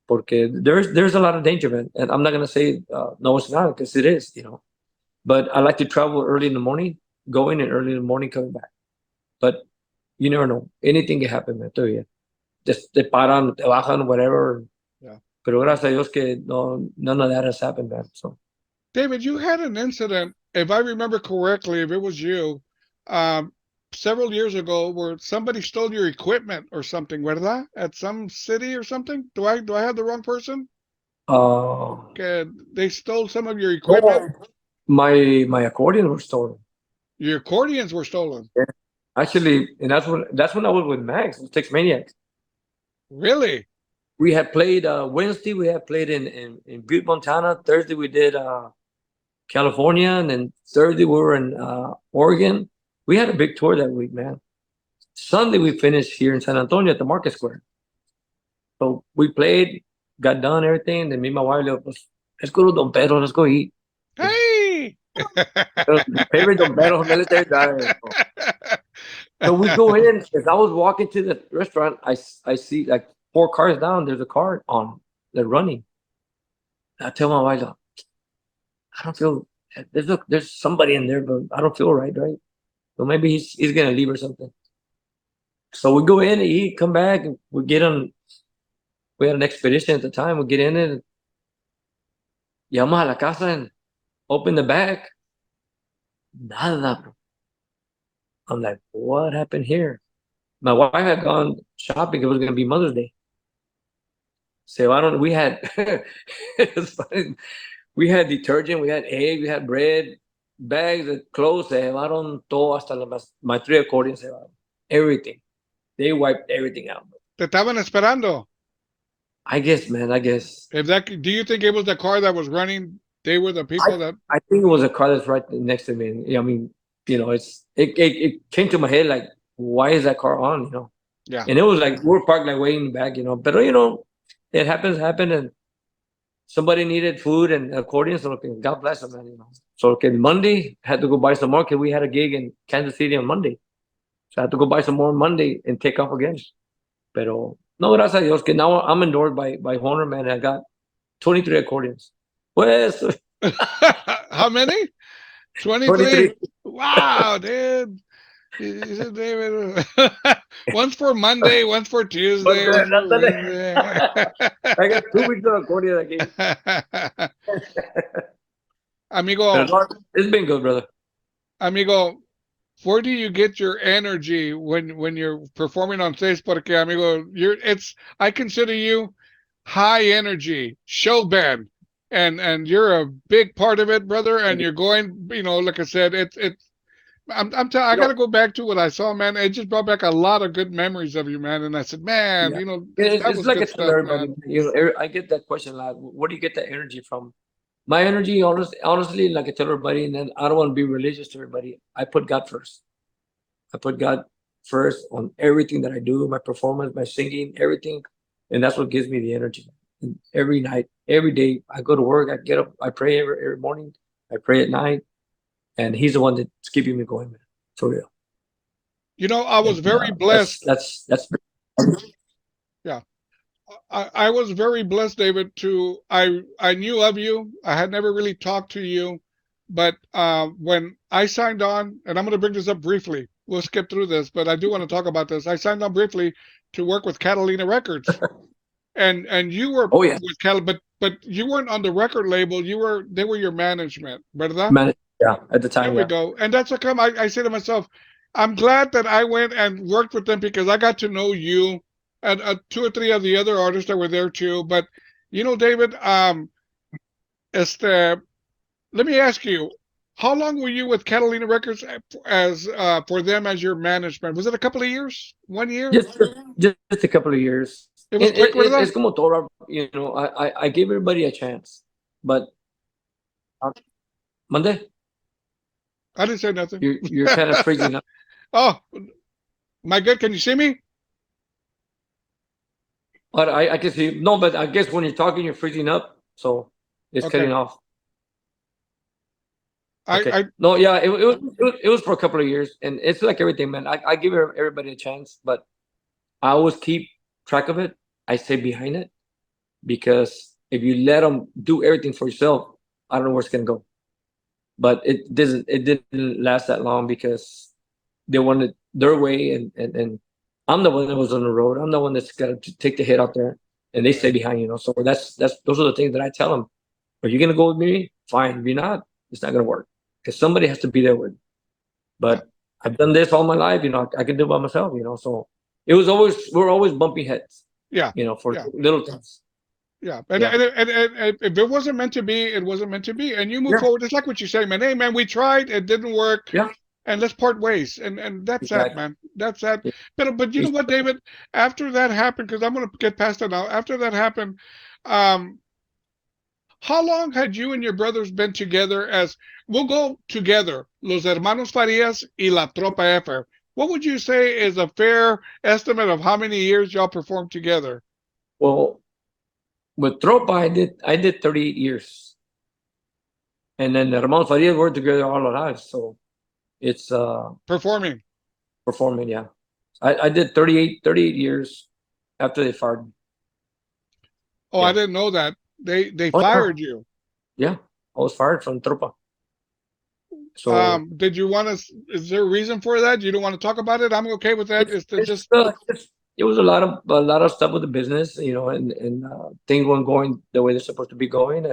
porque there's a lot of danger, man. And I'm not gonna say no, it's not, because it is. But I like to travel early in the morning, going and early in the morning coming back. But you never know. Anything can happen, man. Todavía. Just te paran, te bajan, whatever. Yeah. Pero gracias a Dios que no, none of that has happened, man. So, David, you had an incident, if I remember correctly, if it was you, um, several years ago, where somebody stole your equipment or something, ¿verdad? At some city or something? Do I have the wrong person? They stole some of your equipment. my accordion was stolen. Your accordions were stolen. Yeah. Actually, and that's when I was with Max, Tex Maniacs. Really? We had played Wednesday. We had played in Butte, Montana. Thursday we did California, and then Thursday we were in Oregon. We had a big tour that week, man. Sunday we finished here in San Antonio at the Market Square. So we played, got done, everything. Then me and my wife, let's go to Don Pedro, let's go eat. Hey! Favorite Don Pedro military driver. So we go in. As I was walking to the restaurant, I see like 4 cars down. There's a car on. They're running. I tell my wife, I don't feel. There's somebody in there, but I don't feel right. So maybe he's gonna leave or something. So we go in and eat, come back, and we get on. We had an expedition at the time. We get in it. Llamamos a la casa and open the back. Nada, bro. I'm like, what happened here? My wife had gone shopping. It was going to be Mother's Day. So we had, it's funny. We had detergent, we had egg, we had bread, bags of clothes. Se llevaron todo hasta my 3 accordions. Everything. They wiped everything out. Te estaban esperando. I guess, man. I guess. Do you think it was the car that was running? They were the people that. I think it was a car that's right next to me. I mean, it came to my head like, why is that car on? Yeah. And it was like we're parked like way in the back. But it happened, and somebody needed food and accordions. So God bless them, man. So Monday had to go buy some more because we had a gig in Kansas City on Monday. So I had to go buy some more Monday and take off again. Pero no, gracias a Dios, que now I'm endorsed by Horner, man. I got 23 accordions. Pues. How many? 23. Wow, dude. David. One's for Monday, one's for Tuesday, one's for Wednesday. I got 2 weeks of accordion that game. Amigo, it's been good, brother. Amigo, where do you get your energy when you're performing on stage? Porque, amigo, I consider you high energy show band. And you're a big part of it, brother. And you're going, like I said, I got to go back to what I saw, man. It just brought back a lot of good memories of you, man. And I said, man, that it's was like good stuff, man. I get that question a lot. Where do you get that energy from? my energy, honestly, like I tell everybody, and then I don't want to be religious to everybody. I put God first. I put God first on everything that I do, my performance, my singing, everything, and that's what gives me the energy. And every night, every day, I go to work, I get up, I pray every morning, I pray at night, and He's the one that's keeping me going, man, for real. I was And very blessed. that's Yeah. I was very blessed, David, to I knew of you. I had never really talked to you, but when I signed on, and I'm going to bring this up briefly. We'll skip through this, but I do want to talk about this. I signed on briefly to work with Catalina Records, and you were oh yeah, with but you weren't on the record label. They were your management, ¿verdad? man, yeah. At the There time, we yeah, go. And that's how come I say to myself, I'm glad that I went and worked with them because I got to know you and two or three of the other artists that were there too. But David, este, let me ask you, how long were you with Catalina Records as for them as your management? Was it a couple of years? 1 year? just just a couple of years. It was And quick, it's ¿verdad? como todo, I give everybody a chance, but uh, Monday, I didn't say nothing. you're kind of freezing up. Oh, my good. Can you see me? But I can see no, but I guess when you're talking, you're freezing up, so it's Okay. cutting off. I, Okay. I No, yeah, it was for a couple of years, and it's like everything, man. I give everybody a chance, but I always keep track of it. I stay behind it because if you let them do everything for yourself, I don't know where it's gonna go. But it didn't last that long because they wanted their way, and I'm the one that was on the road. I'm the one that's got to take the hit out there, and they stay right. behind. So that's those are the things that I tell them. Are you gonna go with me? Fine. If you're not, it's not gonna work because somebody has to be there with me. Yeah. But I've done this all my life. I can do it by myself. So we're always bumping heads. Yeah. For Yeah. little things. Yeah, and, Yeah. and if it wasn't meant to be, it wasn't meant to be, and you move Yeah. forward. It's like what you say, man. Hey, man, we tried, it didn't work, Yeah. and let's part ways, and that's that, Exactly. man. That's that. Yeah. But you know what, David? After that happened, because I'm gonna get past that now. After that happened, um, how long had you and your brothers been together? As we'll go together, Los Hermanos Farias y La Tropa F. What would you say is a fair estimate of how many years y'all performed together? Well, with Tropa, I did 38 years, and then the Ramon Farias worked together all our lives. So it's Performing. performing. Yeah, I did 38 years after they fired me. Oh, I Yeah. didn't know that. They Oh yeah. fired you. Yeah. I was fired from Tropa. So Did you want to? Is there a reason for that? You don't want to talk about it? I'm okay with that. it's Is to it's just uh, it's it was a lot of stuff with the business, and things weren't going the way they're supposed to be going,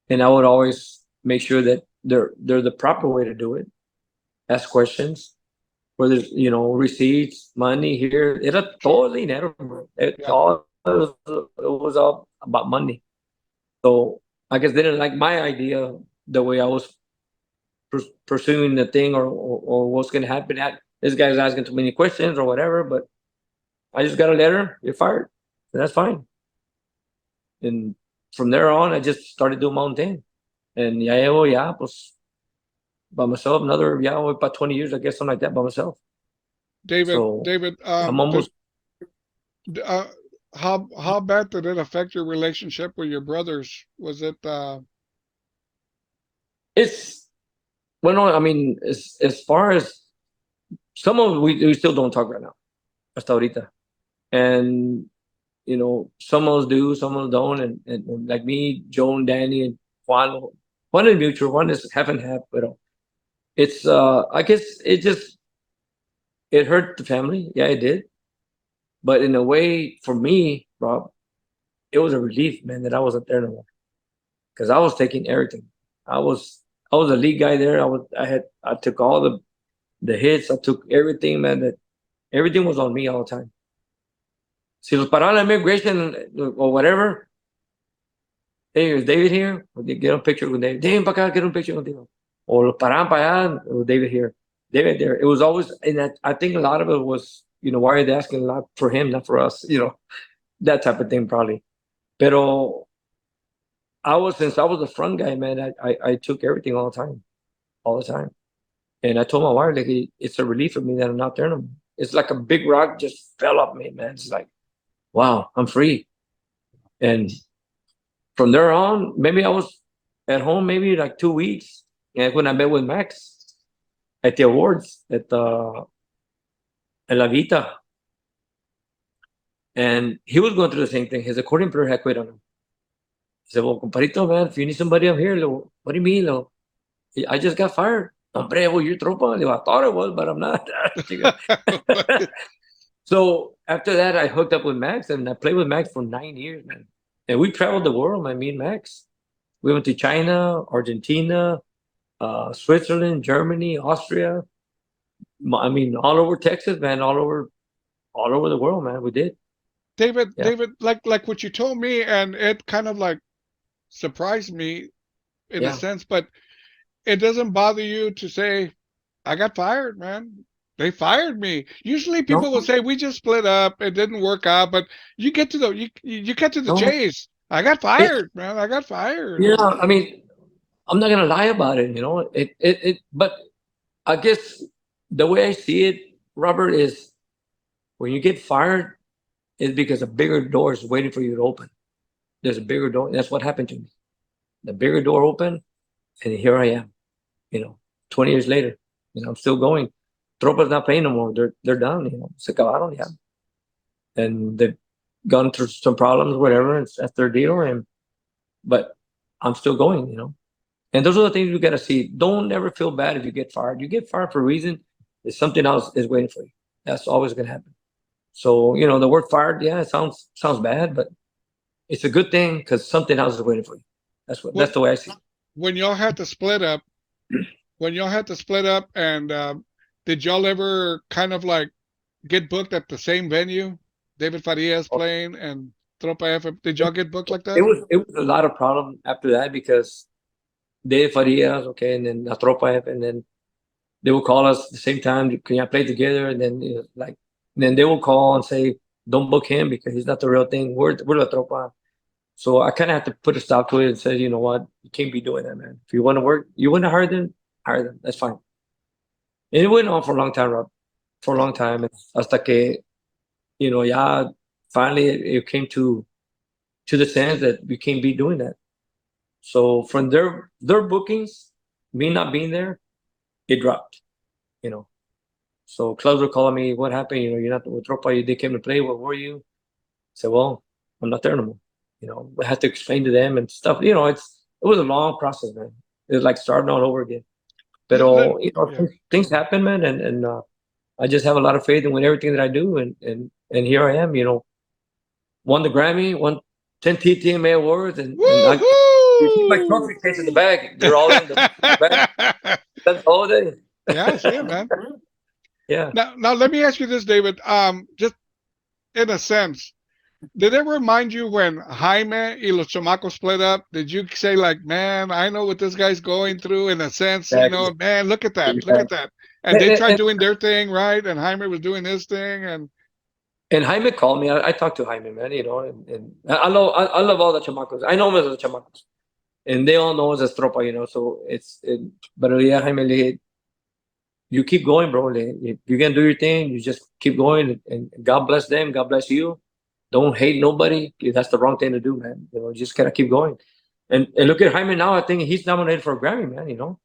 and I would always make sure that they're the proper way to do it. Ask questions, whether it's, receipts, money here. Era todo dinero, bro. yeah. It was all about money. So I guess they didn't like my idea, the way I was pursuing the thing, or what's going to happen. This guy's asking too many questions or whatever, but I just got a letter, you're fired. And that's fine. And from there on, I just started doing my own thing. And ya, pues, by myself, about 20 years, I guess, something like that, by myself. So David, I'm almost, uh, how bad did it affect your relationship with your brothers? Was it it's, well, no, I mean, as far as some of we still don't talk right now, hasta ahorita. And, some of us do, some of us don't. And like me, Joan, Danny, and Juan, one is mutual, one is half and half, but it's, I guess it hurt the family. Yeah, it did. But in a way, for me, Rob, it was a relief, man, that I wasn't there no more. Because I was taking everything. I was a lead guy there. I took all the hits. I took everything, man. That everything was on me all the time. Si los pararon la immigration or whatever, hey, is David here? Or they get a picture with David. David, para acá, get un picture contigo. Or los pararon para allá, or David here. David there. It was always, and I think a lot of it was, why are they asking a lot for him, not for us? That type of thing, probably. Pero since I was the front guy, man, I took everything all the time. And I told my wife, like, it's a relief for me that I'm not there no more. It's like a big rock just fell off me, man. It's like, wow, I'm free. And from there on, maybe I was at home maybe like 2 weeks. And when I met with Max at the awards at La Vita, and he was going through the same thing. His accordion player had quit on him. He said, well, compadrito, man, if you need somebody, I'm here. What do you mean? I just got fired. Hombre, well, you're tropa. I thought I was, but I'm not. So after that, I hooked up with Max, and I played with Max for 9 years, man. And we traveled the world, man, me and Max. We went to China, Argentina, Switzerland, Germany, Austria. I mean, all over Texas, man, all over the world, man. We did. David, Yeah. like what you told me, and it kind of like surprised me in a Yeah. sense, but it doesn't bother you to say, I got fired, man. They fired me. Usually No, people will say we just split up, it didn't work out, but you get to the you get to the no. chase. I got It, fired, man. I got fired. yeah, I mean, I'm not gonna lie about it, but I guess the way I see it, Robert, is when you get fired, it's because a bigger door is waiting for you to open. There's a bigger door. That's what happened to me. The bigger door opened, and here I am. 20 years later, I'm still going. Tropa's not playing no more. They're done. Se acabaron ya. And they've gone through some problems, whatever. That's their deal. But I'm still going. And those are the things you gotta see. Don't ever feel bad if you get fired. You get fired for a reason. There's something else is waiting for you. That's always gonna happen. So the word fired, yeah, it sounds bad, but it's a good thing because something else is waiting for you. That's When the way I see it. when y'all had to split up, and did y'all ever kind of like get booked at the same venue? David Farias playing and Tropa F. Did y'all get booked like It that? was it was a lot of problem after that because de Farias, okay, and then La Tropa, and then they will call us the same time. Can you play together? And then then they will call and say, don't book him because he's not the real thing. We're La Tropa. So I kind of have to put a stop to it and say, you know what, you can't be doing that, man. If you want to work, you want to hire them. That's fine. And it went on for a long time, Rob, for a long time. Hasta que, yeah, finally it came to the sense that we can't be doing that. So from their bookings, me not being there, it dropped. You know. So clubs were calling me, what happened? You're not with Tropa. They came to play. Where were you? I said, well, I'm not there anymore. I had to explain to them and stuff. It was a long process, man. It was like starting all over again. But Yeah. things happen, man, and I just have a lot of faith in everything that I do, and here I am. Won the Grammy, won 10 TTMA awards, and you see my Woo! trophy case in the bag. They're all in the bag. That's all day. Yeah, I see it, man. Yeah. Now let me ask you this, David. Just in a sense, did it remind you when Jaime y los Chamacos split up? Did you say like, man, I know what this guy's going through in a sense, Exactly. man, look at Exactly. that. And they And, tried and, doing their thing, right? And Jaime was doing his thing, and and Jaime called me. I talked to Jaime, man. And I love all the chamacos. I know them as the chamacos, and they all know us as tropa. So but yeah, Jaime, you keep going, bro. You can do your thing. You just keep going, and God bless them. God bless you. Don't hate nobody. That's the wrong thing to do, man. You just gotta keep going. And look at Jaime now. I think he's nominated for a Grammy, man.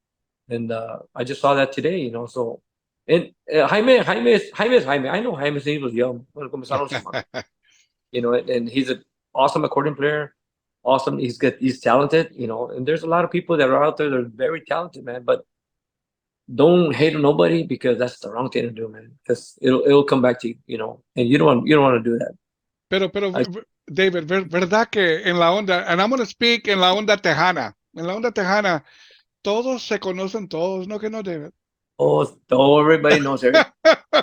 And I just saw that today. So and Jaime is Jaime. I know Jaime since he was young. When comenzaron los chamacos. And he's an awesome accordion player. Awesome. He's talented. And there's a lot of people that are out there that are very talented, man. But don't hate on nobody because that's the wrong thing to do, man. Because it'll come back to you, and you don't want to do that. pero I, David, verdad que en la onda, and I'm gonna speak en la onda tejana. En la onda tejana, todos se conocen todos, ¿no que no, David? everybody knows everything.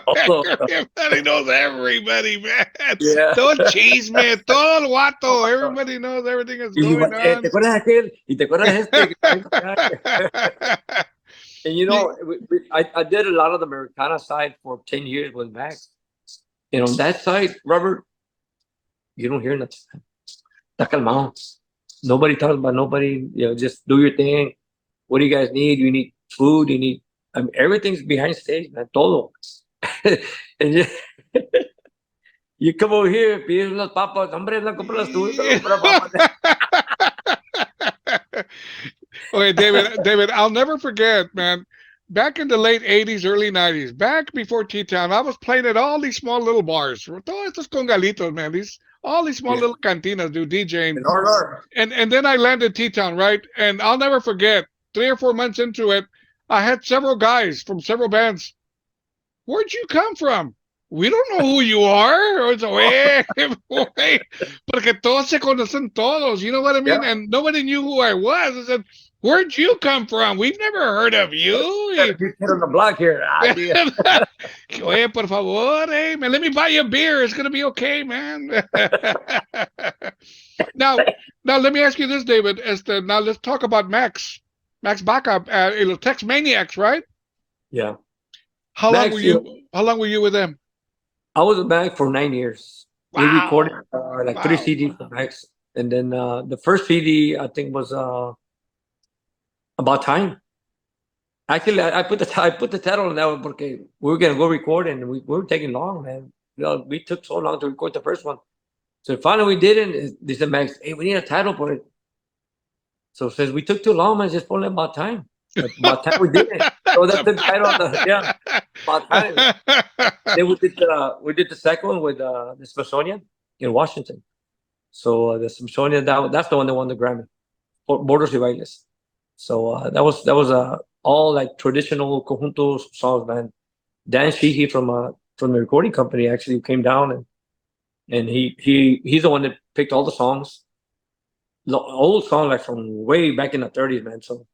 Also, Everybody knows everybody, man. yeah. Todo el chisme, todo el guato. Everybody knows everything that's going ¿Te on. acuerdas de aquel? ¿Y te acuerdas de este? And I did a lot of the Americana side for 10 years with Max. And on that side, Robert, you don't hear nothing. Está calmado. Nobody talks about nobody. Just do your thing. What do you guys need? You need food. You need. I mean, everything's behind stage, man. Todo. And you come over here, pides unas papas. Hombre, no compras tú, no compras papas. Okay, David, I'll never forget, man. Back in the late 80s, early 90s, back before T-Town, I was playing at all these small little bars. Todos estos congalitos, man. All these small Yeah. little cantinas do DJing. And order. And then I landed T-Town, right? And I'll never forget, 3 or 4 months into it, I had several guys from several bands. Where'd you come from? We don't know who you are. Or it's, wait, porque todos se conocen todos. You know what I mean? Yeah. And nobody knew who I was. I said, where'd you come from? We've never heard of you. Got a big kid on the block here. Idea. Oye, por favor, hey, man, let me buy you a beer. It's going to be okay, man. now, now, let me ask you this, David. Now, let's talk about Max. Max Baca, los Tex Maniacs, right? Yeah. How Max, long were you? How long were you with them? I was back for 9 years. We Wow. recorded like 3 Wow. CDs for Max, and then the first CD I think was About Time. Actually, I put the title on that one because we were gonna go record, and we were taking long, man. We took so long to record the first one. So finally we did it. They said, Max, hey, we need a title for it. So since we took too long, man, just put it About Time. But About Time we did it. So that's the title of the About Time. Then we did the second one with the Smithsonian in Washington. So the Smithsonian, that's the one that won the Grammy for Borders y Bailes. So that was all like traditional conjunto songs, man. Dan Sheehy from the recording company actually came down, and he's the one that picked all the songs, old songs like from way back in the 30s, man. So,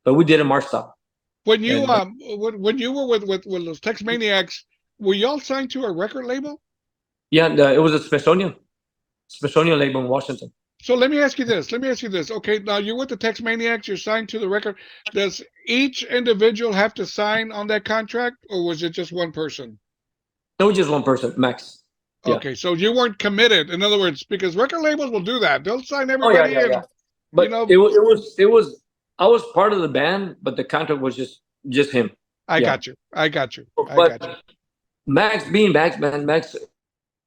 but we did a march style. When you And when you were with those Tex Maniacs, were y'all signed to a record label? yeah, it was a Smithsonian label in Washington. So let me ask you this. Okay, now you're with the Tex Maniacs. You're signed to the record. Does each individual have to sign on that contract, or was it just one person? It was just one person, Max. Yeah. Okay, so you weren't committed. In other words, because record labels will do that. They'll sign Oh yeah, everybody yeah, in. yeah. But You know, it was. I was part of the band, but the contract was just him. I Yeah. got you. I got you. I But got you. Max, being Max, man, Max,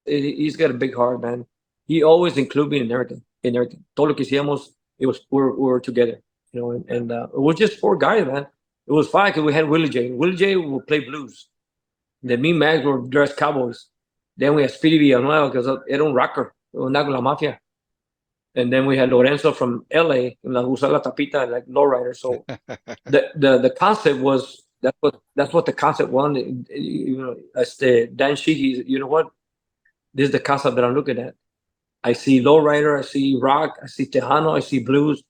he's got a big heart, man. He always included me in everything. Todo lo que hacíamos, we were together, and it was just 4 guys, man. It was fine because we had Willie J. Willie J would play blues. Then me and Max were dressed cowboys. Then we had Speedy Villanueva because era un rocker, una con la mafia. And then we had Lorenzo from LA, la usa la tapita, like lowrider. So the concept was that's what the concept was. As the Dan Sheehy, you know what? This is the concept that I'm looking at. I see lowrider, I see rock, I see Tejano, I see blues.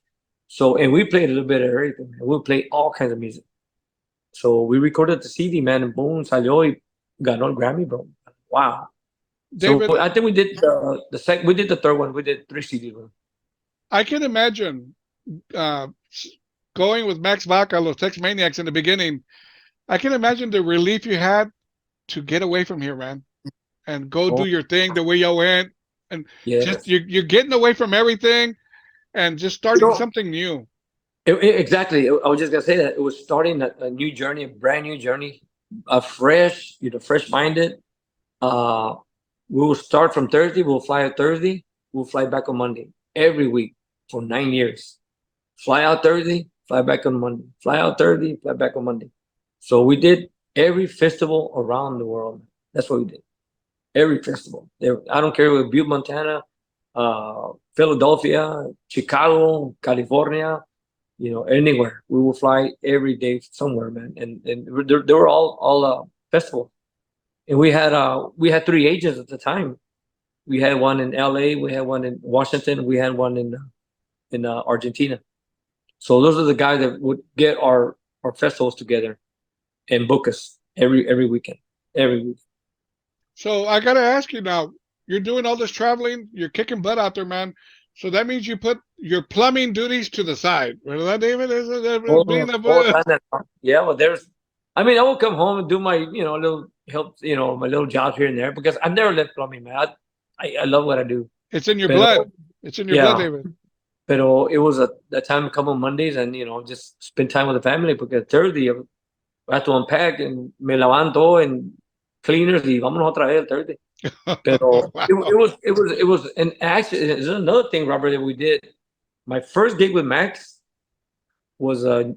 So, and we played a little bit of everything. We played all kinds of music. So we recorded the CD, man, and boom, salió y ganó el Grammy, bro. Wow. David, So I think we did we did the third one. We did 3 CDs. Bro. I can imagine uh, going with Max Vaca, Los Tex Maniacs in the beginning. I can imagine the relief you had to get away from here, man, and go do your thing the way you went, and just Yes. you're getting away from everything and just starting something new. Exactly. I was just gonna say that it was starting a new journey, a brand new journey, a fresh, fresh minded. We will start from Thursday. We'll fly out Thursday. We'll fly back on Monday every week for 9 years. Fly out Thursday, fly back on Monday. Fly out Thursday, fly back on Monday. So we did every festival around the world. That's what we did. Every festival. I don't care if it was Butte, Montana, Philadelphia, Chicago, California, anywhere. We will fly every day somewhere, man. And they were all festivals. And we had 3 agents at the time. We had one in LA, we had one in Washington, we had one in Argentina. So those are the guys that would get our festivals together and book us every weekend, every week. So I gotta ask you now. You're doing all this traveling. You're kicking butt out there, man. So that means you put your plumbing duties to the side. That, David? Yeah, well, I will come home and do my, little help, my little jobs here and there because I've never left plumbing, man. I love what I do. It's in your blood. It's in your blood, David. Pero it was a time to come on Mondays and, just spend time with the family because Thursday I had to unpack and me levanto and cleaners y vámonos otra vez el Thursday. Pero Wow. it was, and actually, there's another thing, Robert, that we did. My first gig with Max was uh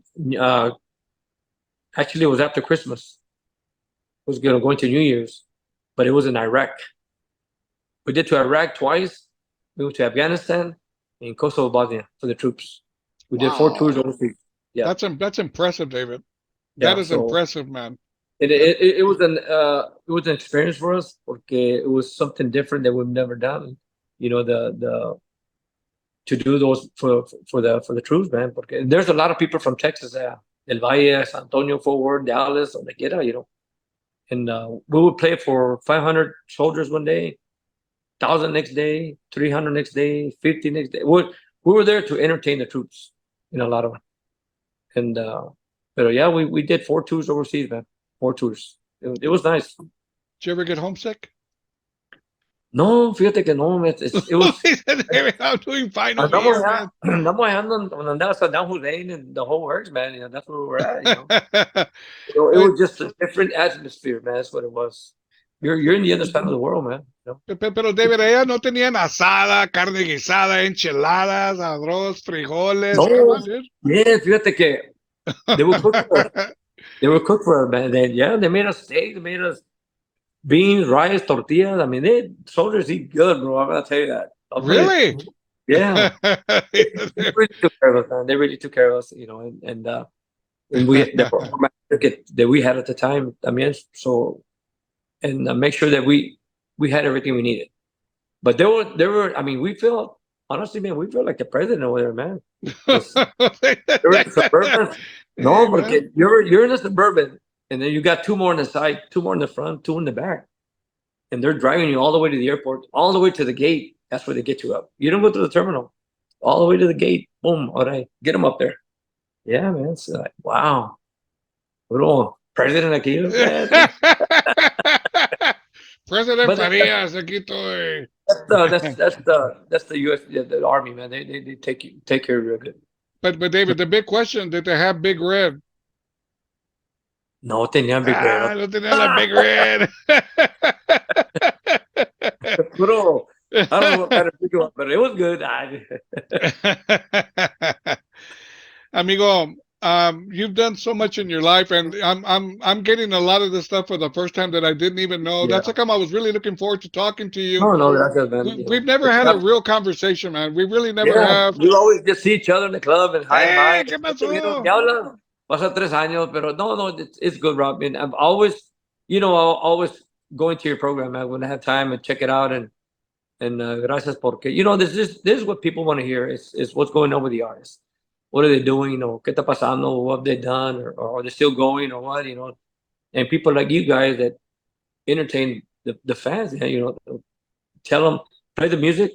actually it was after Christmas. It was going to New Year's, but it was in Iraq. We did to Iraq twice. We went to Afghanistan and Kosovo, Bosnia for the troops. We did 4 tours Wow. overseas. Yeah, That's impressive, David. That yeah. is So impressive, man. it was an experience for us porque it was something different that we've never done. The to do those for the troops, man. Porque there's a lot of people from Texas, Del Valle, San Antonio, Fort Worth, Dallas, donde quiera. And we would play for 500 soldiers one day, 1,000 next day, 300 next day, 50 next day. We were there to entertain the troops in a lot of them. And but yeah, we did 4 tours overseas, man. 4 tours. It was nice. Did you ever get homesick? No, fíjate que no, man. It was. He said, "David, I'm doing fine over Andamos here, man." andamos andando hasta down Hussein and the whole works, man. That's where we were at. It But, was just a different atmosphere, man. That's what it was. You're in the other side of the world, man. pero David, allá no tenían asada, carne guisada, enchiladas, arroz, frijoles. Come No, on, dude. yeah, fíjate que they would cook for us. They would cook for us, man. They made us steak, they made us beans, rice, tortillas. I mean, soldiers eat good, bro. I'm gonna tell you that. Really? Yeah. They really took care of us, man. They really took care of us, and we the program that we had at the time. I mean, so and make sure that we had everything we needed. But there were. I mean, we felt honestly, man, we felt like the president over there, man. There were suburban. No, Hey, porque man. you're in a suburban, and then you got 2 more on the side, 2 more in the front, 2 in the back, and they're driving you all the way to the airport, all the way to the gate. That's where they get you up. You don't go to the terminal, all the way to the gate. Boom, all right, get them up there. Yeah, man. It's like wow, little president aquí, man. President But Farias, aquí estoy. that's the U.S. The Army, man. They take care of you good. But David, the big question, did they have Big Red? No tenían big red. No tenían la Big Red. Bro, I don't know what kind of big one, but it was good. Amigo, you've done so much in your life, and I'm getting a lot of this stuff for the first time that I didn't even know. Yeah. That's how come I was really looking forward to talking to you. No, gracias, man. We've never had a real conversation, man. We really never have. We always just see each other in the club and hi Hey, and ¿qué bye. pasó? ¿Qué hablan? Pasa 3 años, pero no, it's good, Rob. I mean, I'm always, I'll always go into your program, man, when I have time and check it out and gracias porque, this is what people want to hear is what's going on with the artists. What are they doing? ¿Qué está pasando? What have they done? Or are they still going or what? And people like you guys that entertain the fans, tell them, play the music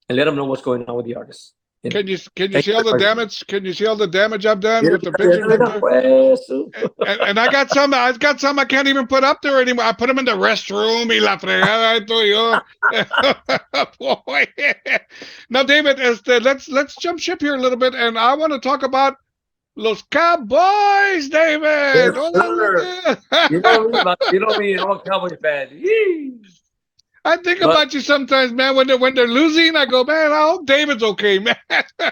and let them know what's going on with the artists. And Can you thank see all the everybody. damage? Can you see all the damage I've done Mira, with the pictures up mira, there? pues. And I got some. I've got some I can't even put up there anymore. I put them in the restroom. Y la fregada esto yo. Boy. Now, David, let's jump ship here a little bit, and I want to talk about Los Cowboys, David. Yes, sir. You know me, I'm a Cowboy fan. Yee. I think But about you sometimes, man. When they're losing, I go, man, I hope David's okay, man.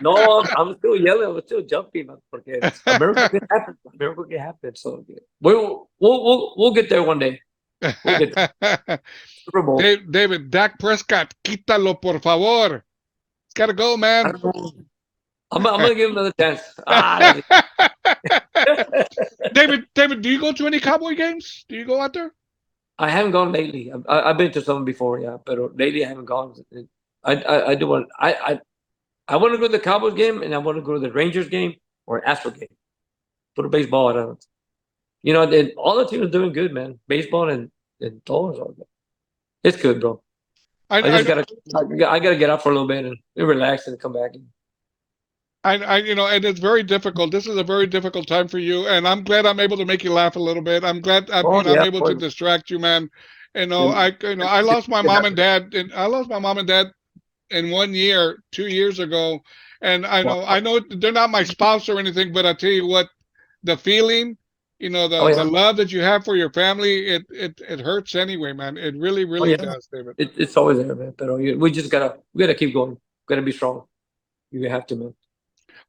no, I'm still yelling, I'm still jumping, man, porque a miracle can happen. A miracle can happen. So we'll get there one day. We'll get there. Super Bowl. David, Dak Prescott, quítalo, por favor. It's got to go, I man. don't know. I'm gonna give him another chance. David, do you go to any Cowboy games? Do you go out there? I haven't gone lately. I've been to some before, yeah, but lately I haven't gone. I do want. I want to go to the Cowboys game, and I want to go to the Rangers game or Astro game. Go to baseball. I don't. All the teams are doing good, man. Baseball and tours, all good. It's good, bro. I gotta get out for a little bit and relax and come back. And it's very difficult. This is a very difficult time for you, and I'm glad I'm able to make you laugh a little bit. I'm glad I'm able to distract you, man. I lost my mom and dad. I lost my mom and dad in 1 year, 2 years ago, And I Wow. know, I know they're not my spouse or anything, but I tell you what, the feeling, Oh the yeah. love that you have for your family, it hurts anyway, man. It really, Oh really yeah. does, David. It's always there, man. But we gotta keep going. Gotta be strong. You have to, man.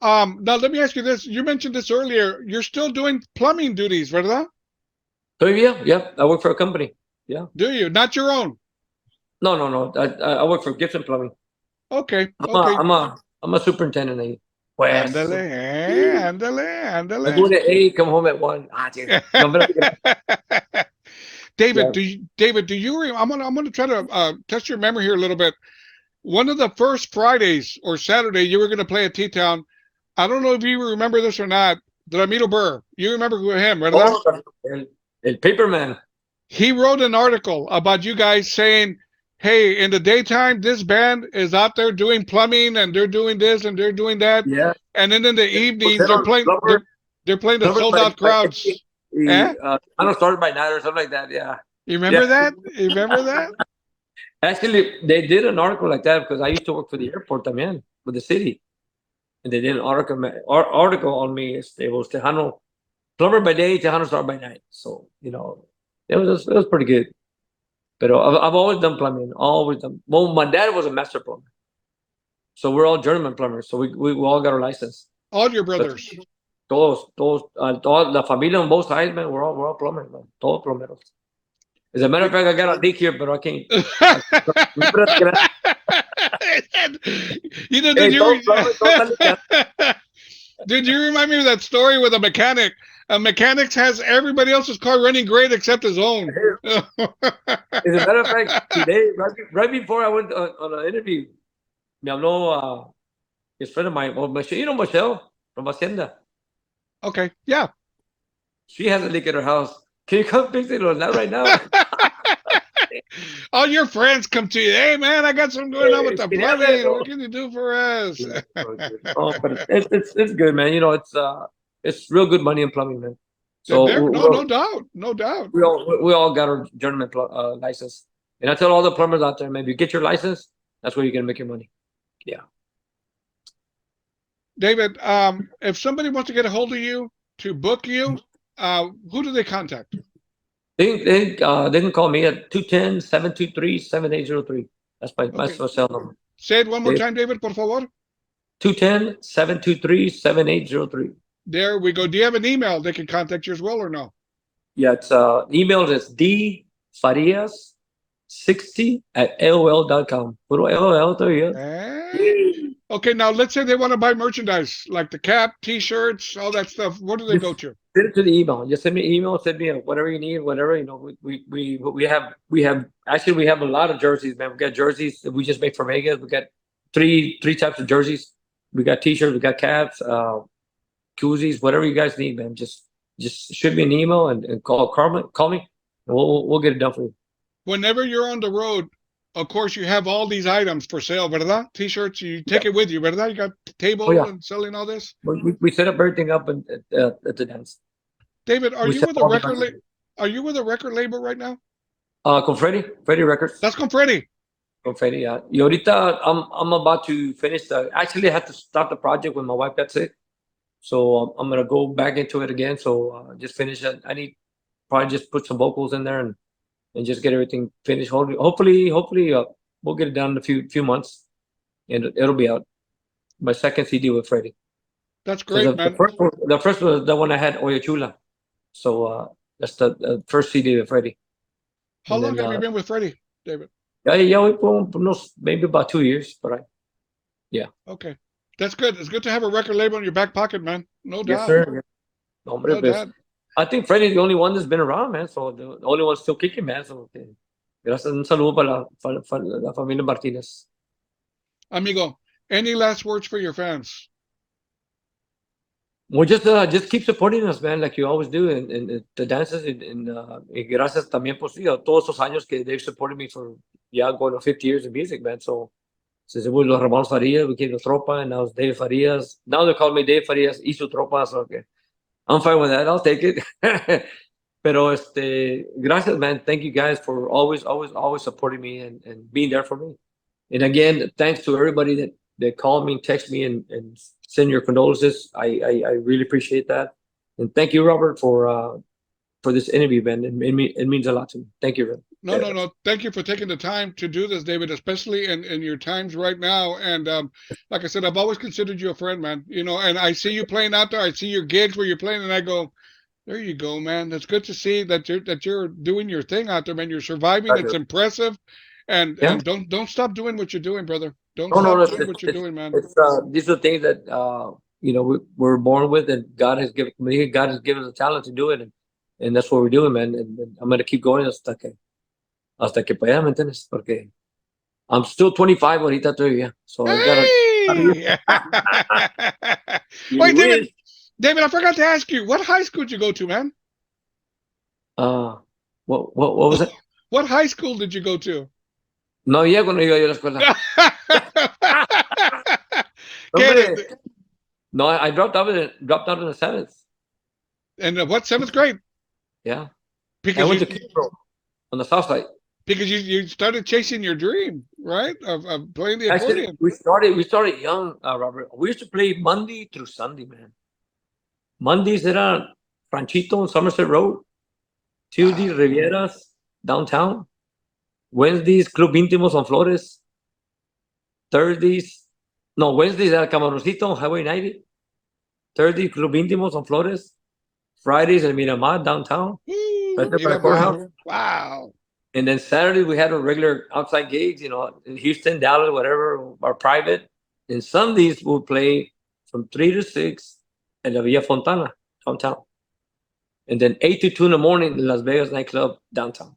Now let me ask you this. You mentioned this earlier. You're still doing plumbing duties, ¿verdad? So yeah. I work for a company. Yeah. Do you? Not your own. No. I work for Gibson Plumbing. Okay, I'm a okay. I'm a I'm a superintendent ahí. Pues, Ándale, ándale, I ándale. go at 8, come home at 1. Dude. No, pero, yeah. David, do you? I'm gonna try to test your memory here a little bit. One of the first Fridays or Saturday you were gonna play at T Town. I don't know if you remember this or not. Ramiro Burr. You remember him, ¿verdad? Oh, el Paperman. He wrote an article about you guys saying, "Hey, in the daytime, this band is out there doing plumbing and they're doing this and they're doing that, Yeah. and then in the evenings they're Pusieron playing they're playing to plumber sold out by crowds." 8, y, Eh? I don't start by 9 or something like that. Yeah. You remember Yeah. that? You remember that? Actually, they did an article like that because I used to work for the airport también, with the city. And they did an article on me. It was Tejano, plumber by day, Tejano start by night. So, it was pretty good. But I've always done plumbing, always done. Well, my dad was a master plumber. So we're all journeyman plumbers. So we all got our license. All your But brothers. todos, la familia on both sides, man, we're all plumbers, man. Todos plomeros. As a matter of fact, I got a leak here, but I can't. Did Hey, todos plumbers, todos están did you remind me of that story with a mechanic? A mechanic has everybody else's car running great except his own. As a matter of fact, today, right before I went on an interview, me habló his friend of mine, Michelle from Hacienda. Okay, yeah. She has a leak at her house. Can you come fix it or not right now? All your friends come to you. Hey, man, I got something going on with the Hey, plumbing. What can you do for us? Oh, but it's good, man. It's real good money in plumbing, man. So No doubt, no doubt. we all got our journeyman license, and I tell all the plumbers out there, man, if you get your license, that's where you're gonna make your money. Yeah. David, if somebody wants to get a hold of you to book you, who do they contact? They can call me at 210-723-7803. That's my Okay. cell number. Say it one more time, David, por favor. 210-723-7803. There we go. Do you have an email they can contact you as well or no? Yeah, it's email is dfarias60@aol.com. Puro AOL todavía. Okay, now let's say they want to buy merchandise like the cap, T-shirts, all that stuff. What do they go to? Send it to the email. Just send me an email. Send me whatever you need. Whatever we have actually we have a lot of jerseys, man. We got jerseys that we just make for Vegas. We got three types of jerseys. We got T-shirts. We got caps, koozies, whatever you guys need, man. Just shoot me an email and call me, and we'll get it done for you. Whenever you're on the road, of course, you have all these items for sale, ¿verdad? T-shirts, you take it with you, ¿verdad? You got the table and selling all this. We set up everything up at the dance. David, are you with a record label? Are you with a record label right now? Con Freddy Records. That's con Freddy. Con Freddy, yeah. Y ahorita I'm about to finish actually I had to stop the project when my wife got sick. So I'm gonna go back into it again. So just finish it. I need probably just put some vocals in there and just get everything finished. Hopefully, we'll get it done in a few months, and it'll be out. My second CD with Freddie. That's great, man. The first was the one I had, Oye Chula. So that's the first CD with Freddie. How long have you been with Freddie, David? Yeah, maybe about 2 years, but yeah. Okay, that's good. It's good to have a record label in your back pocket, man. No doubt. Yes, sir. No doubt. I think Freddie's the only one that's been around, man. So the only one still kicking, man. So gracias, un saludo para la familia Martinez. Amigo, any last words for your fans? Well, just keep supporting us, man, like you always do, and the dances, and gracias también por todos esos años que they've supported me for going to 50 years in music, man. So since it was los hermanos Farias, became the Tropa, and now it's Dave Farias. Now they call me Dave Farias y su Tropa, so okay. I'm fine with that. I'll take it. Pero gracias, man. Thank you guys for always supporting me and being there for me. And again, thanks to everybody that call me, text me, and send your condolences. I really appreciate that. And thank you, Robert, for this interview, man. It means a lot to me. Thank you, man. No, no, no. Thank you for taking the time to do this, David, especially in your times right now. And like I said, I've always considered you a friend, man. And I see you playing out there. I see your gigs where you're playing, and I go, there you go, man. It's good to see that you're doing your thing out there, man. You're surviving. It's impressive, and Yeah. and don't stop doing what you're doing, brother. Don't No, no, stop doing what you're doing, man. these are things that we're born with, and God has given us the talent to do it, and that's what we're doing, man. And I'm gonna keep going hasta que pueda, ¿me entiendes? Porque I'm still 25 ahorita todavía, so I gotta. Hey! You Wait, wish. David, I forgot to ask you, what high school did you go to, man? What was it? What high school did you go to? No llego, no iba yo a la escuela. ¿Qué? No, I dropped out in the seventh. And what, seventh grade? Yeah. Because I went to Kimbrough on the south side. Because you started chasing your dream, right? Of playing the Actually, accordion. we started young, Robert. We used to play Monday through Sunday, man. Mondays era Ranchito on Somerset Road. Tuesdays, Rivieras downtown. Wednesdays, Club Íntimos on Flores. Wednesdays era Camaroncito on Highway 90. Thursday, Club Íntimos on Flores. Fridays, El Miramar downtown. Right there by the courthouse. Wow. And then Saturday, we had our regular outside gigs, in Houston, Dallas, whatever, our private. And Sundays, we'll play from 3 to 6 at La Villa Fontana, downtown. And then 8 to 2 in the morning in Las Vegas nightclub, downtown.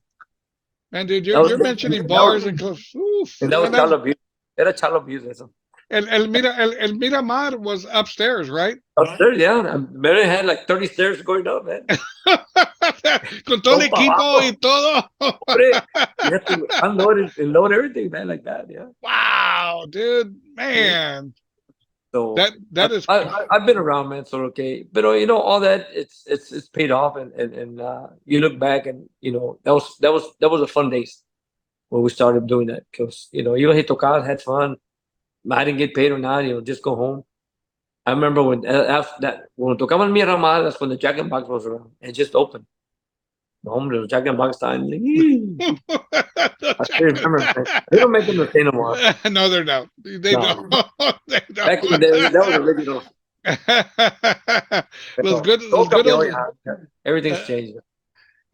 Man, dude, you're mentioning bars and clubs. Oof. And that was child abuse. Era child abuse, eso. El Miramar was upstairs, right? Upstairs, yeah. Mary had like 30 stairs going up, man. Con todo el equipo y todo. You have to unload and load everything, man, like that, yeah. Wow, dude, man. So that is. I've been around, man. So okay, but all that it's paid off, and you look back, and that was a fun days when we started doing that, because even hit tocadas, had fun. I didn't get paid or not, just go home. I remember when after that, when tocamos en Miramar, that's when the Jack and Box was around. It just opened. The home, the Jack and Box time. I still remember, man. They don't make them the same no more. No, they're not. They don't. They don't. Back in the day, that was original. Those good old. Everything's changed.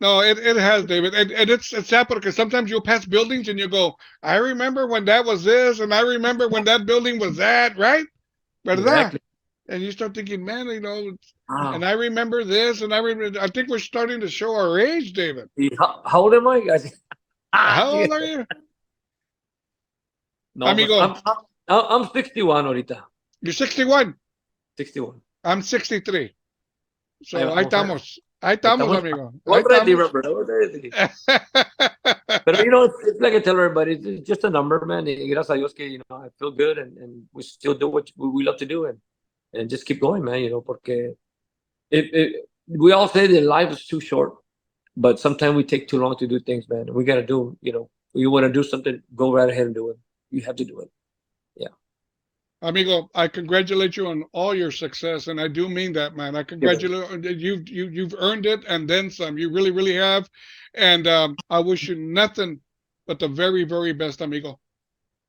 No, it has, David, and it's sad because sometimes you'll pass buildings and you go, I remember when that was this, and I remember when that building was that, right? Exactly. And you start thinking, man, and I remember this, and I think we're starting to show our age, David. How old am I, guys? How old are you? No, Amigo. I'm 61 ahorita. You're 61. 61. I'm 63. So ahí estamos, amigo. Ready, Robert. Ready. But it's like I tell everybody, it's just a number, man. Gracias a Dios que I feel good, and we still do what we love to do, and just keep going, man. Porque we all say that life is too short, but sometimes we take too long to do things, man. We gotta do, you want to do something, go right ahead and do it. You have to do it. Yeah. Amigo, I congratulate you on all your success, and I do mean that, man. I congratulate you. You've earned it, and then some. You really, really have. And I wish you nothing but the very, very best, amigo.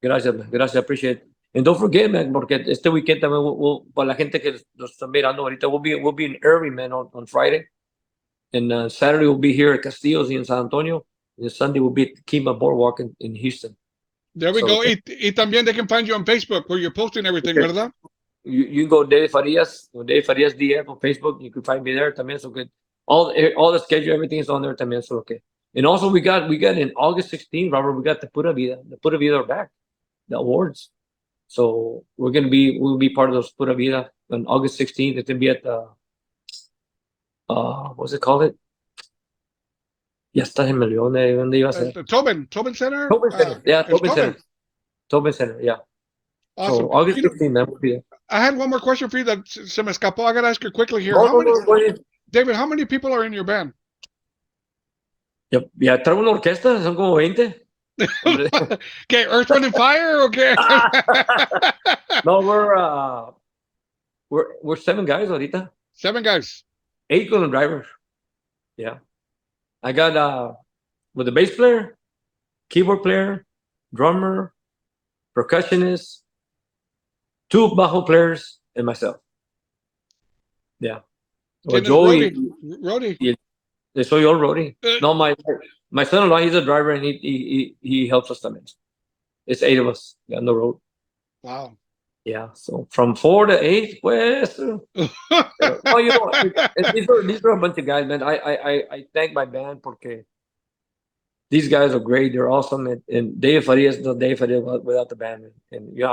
Gracias, man. Gracias, appreciate it. And don't forget, man, porque este weekend también para la gente que nos está mirando ahorita, we'll be in Irving, man, on Friday. And Saturday we'll be here at Castillo's in San Antonio. And Sunday we'll be at Kima Boardwalk in Houston. There we go. Y también they can find you on Facebook where you're posting everything, ¿verdad? You go David Farias DF on Facebook. You can find me there también. So good. All the schedule, everything is on there también. So okay. And also we got in August 16th, Robert, we got the Pura Vida. The Pura Vida are back, the awards. So we'll be part of those Pura Vida on August 16th. It's gonna be at the what's it called? Ya está en Melón. ¿Dónde iba a ser? Tobin Center? Tobin Center. Yeah, Tobin Center. Tobin Center, yeah. Awesome. So August 15th, that would be it. I had one more question for you that se me escapó. I got to ask you quickly here. David, how many people are in your band? Ya traigo una orquesta, son como 20. Okay, Earth, Wind, and Fire. Okay. No, we're seven guys ahorita. 7 guys. Eight on the drivers. Yeah. I got with the bass player, keyboard player, drummer, percussionist, two bajo players, and myself. Yeah. Well, ¿Quién es Joey, Rody? Rody. soy yo, Rody. Uh, No, my son-in-law, he's a driver, and he helps us también. It's 8 of us on the road. wow. Yeah. So from 4 to 8, pues. Oh, these are a bunch of guys, man. I thank my band porque these guys are great. They're awesome, and Dave Farias is not Dave Farias without the band, man. And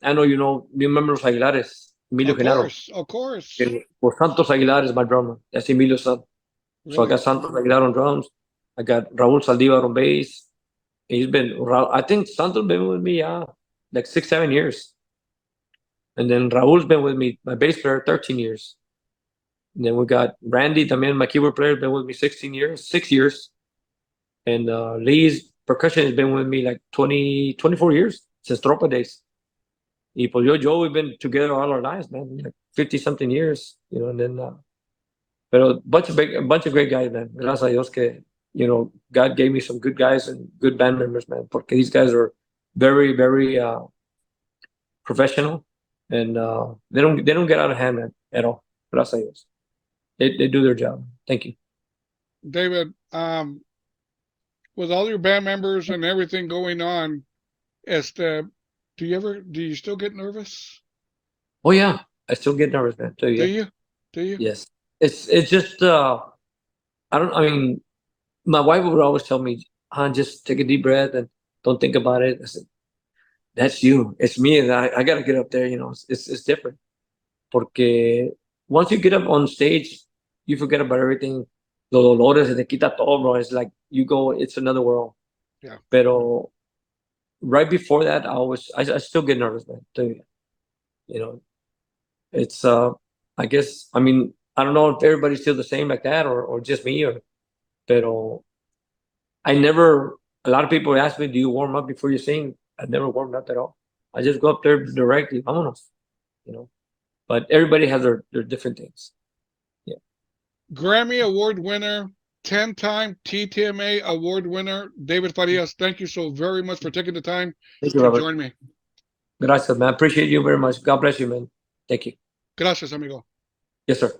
I know you remember los Aguilares, Emilio Of Genaro. course, of course. Well, Santos Aguilar is my drummer. That's Emilio's son. So I Really? got Santos Aguilar on drums. I got Raul Saldivar on bass. I think Santos been with me, like 6, 7 years. And then Raul's been with me, my bass player, 13 years. And then we got Randy, también, my keyboard player, been with me 6 years. And Lee's percussion has been with me like 24 years, since Tropa days. Y pues yo, we've been together all our lives, man, like 50 something years, and then, pero a bunch of great guys, man. Gracias a Dios que, God gave me some good guys and good band members, man, porque these guys are very, very professional, and they don't get out of hand, man, at all. Gracias a Dios. They do their job. Thank you. David, with all your band members and everything going on, do you still get nervous? Oh yeah, I still get nervous, man. Do you? Yes. It's just I mean, my wife would always tell me, "Han, just take a deep breath and don't think about it." I said, "That's you. It's me, and I got to get up there. It's different. Porque once you get up on stage, you forget about everything. Los dolores se te quita todo, bro. It's like you go. It's another world. Yeah. Pero right before that, I still get nervous, man. Tell you. It's I guess, I mean, I don't know if everybody's still the same like that, or just me, pero a lot of people ask me, do you warm up before you sing? I never warmed up at all. I just go up there directly, vámonos, but everybody has their different things. Yeah. Grammy Award winner, 10-time TTMA Award winner, David Farias, thank you so very much for taking the time Thank you, to Robert. join me. Gracias, man. Appreciate you very much. God bless you, man. Thank you. Gracias, amigo. Yes, sir.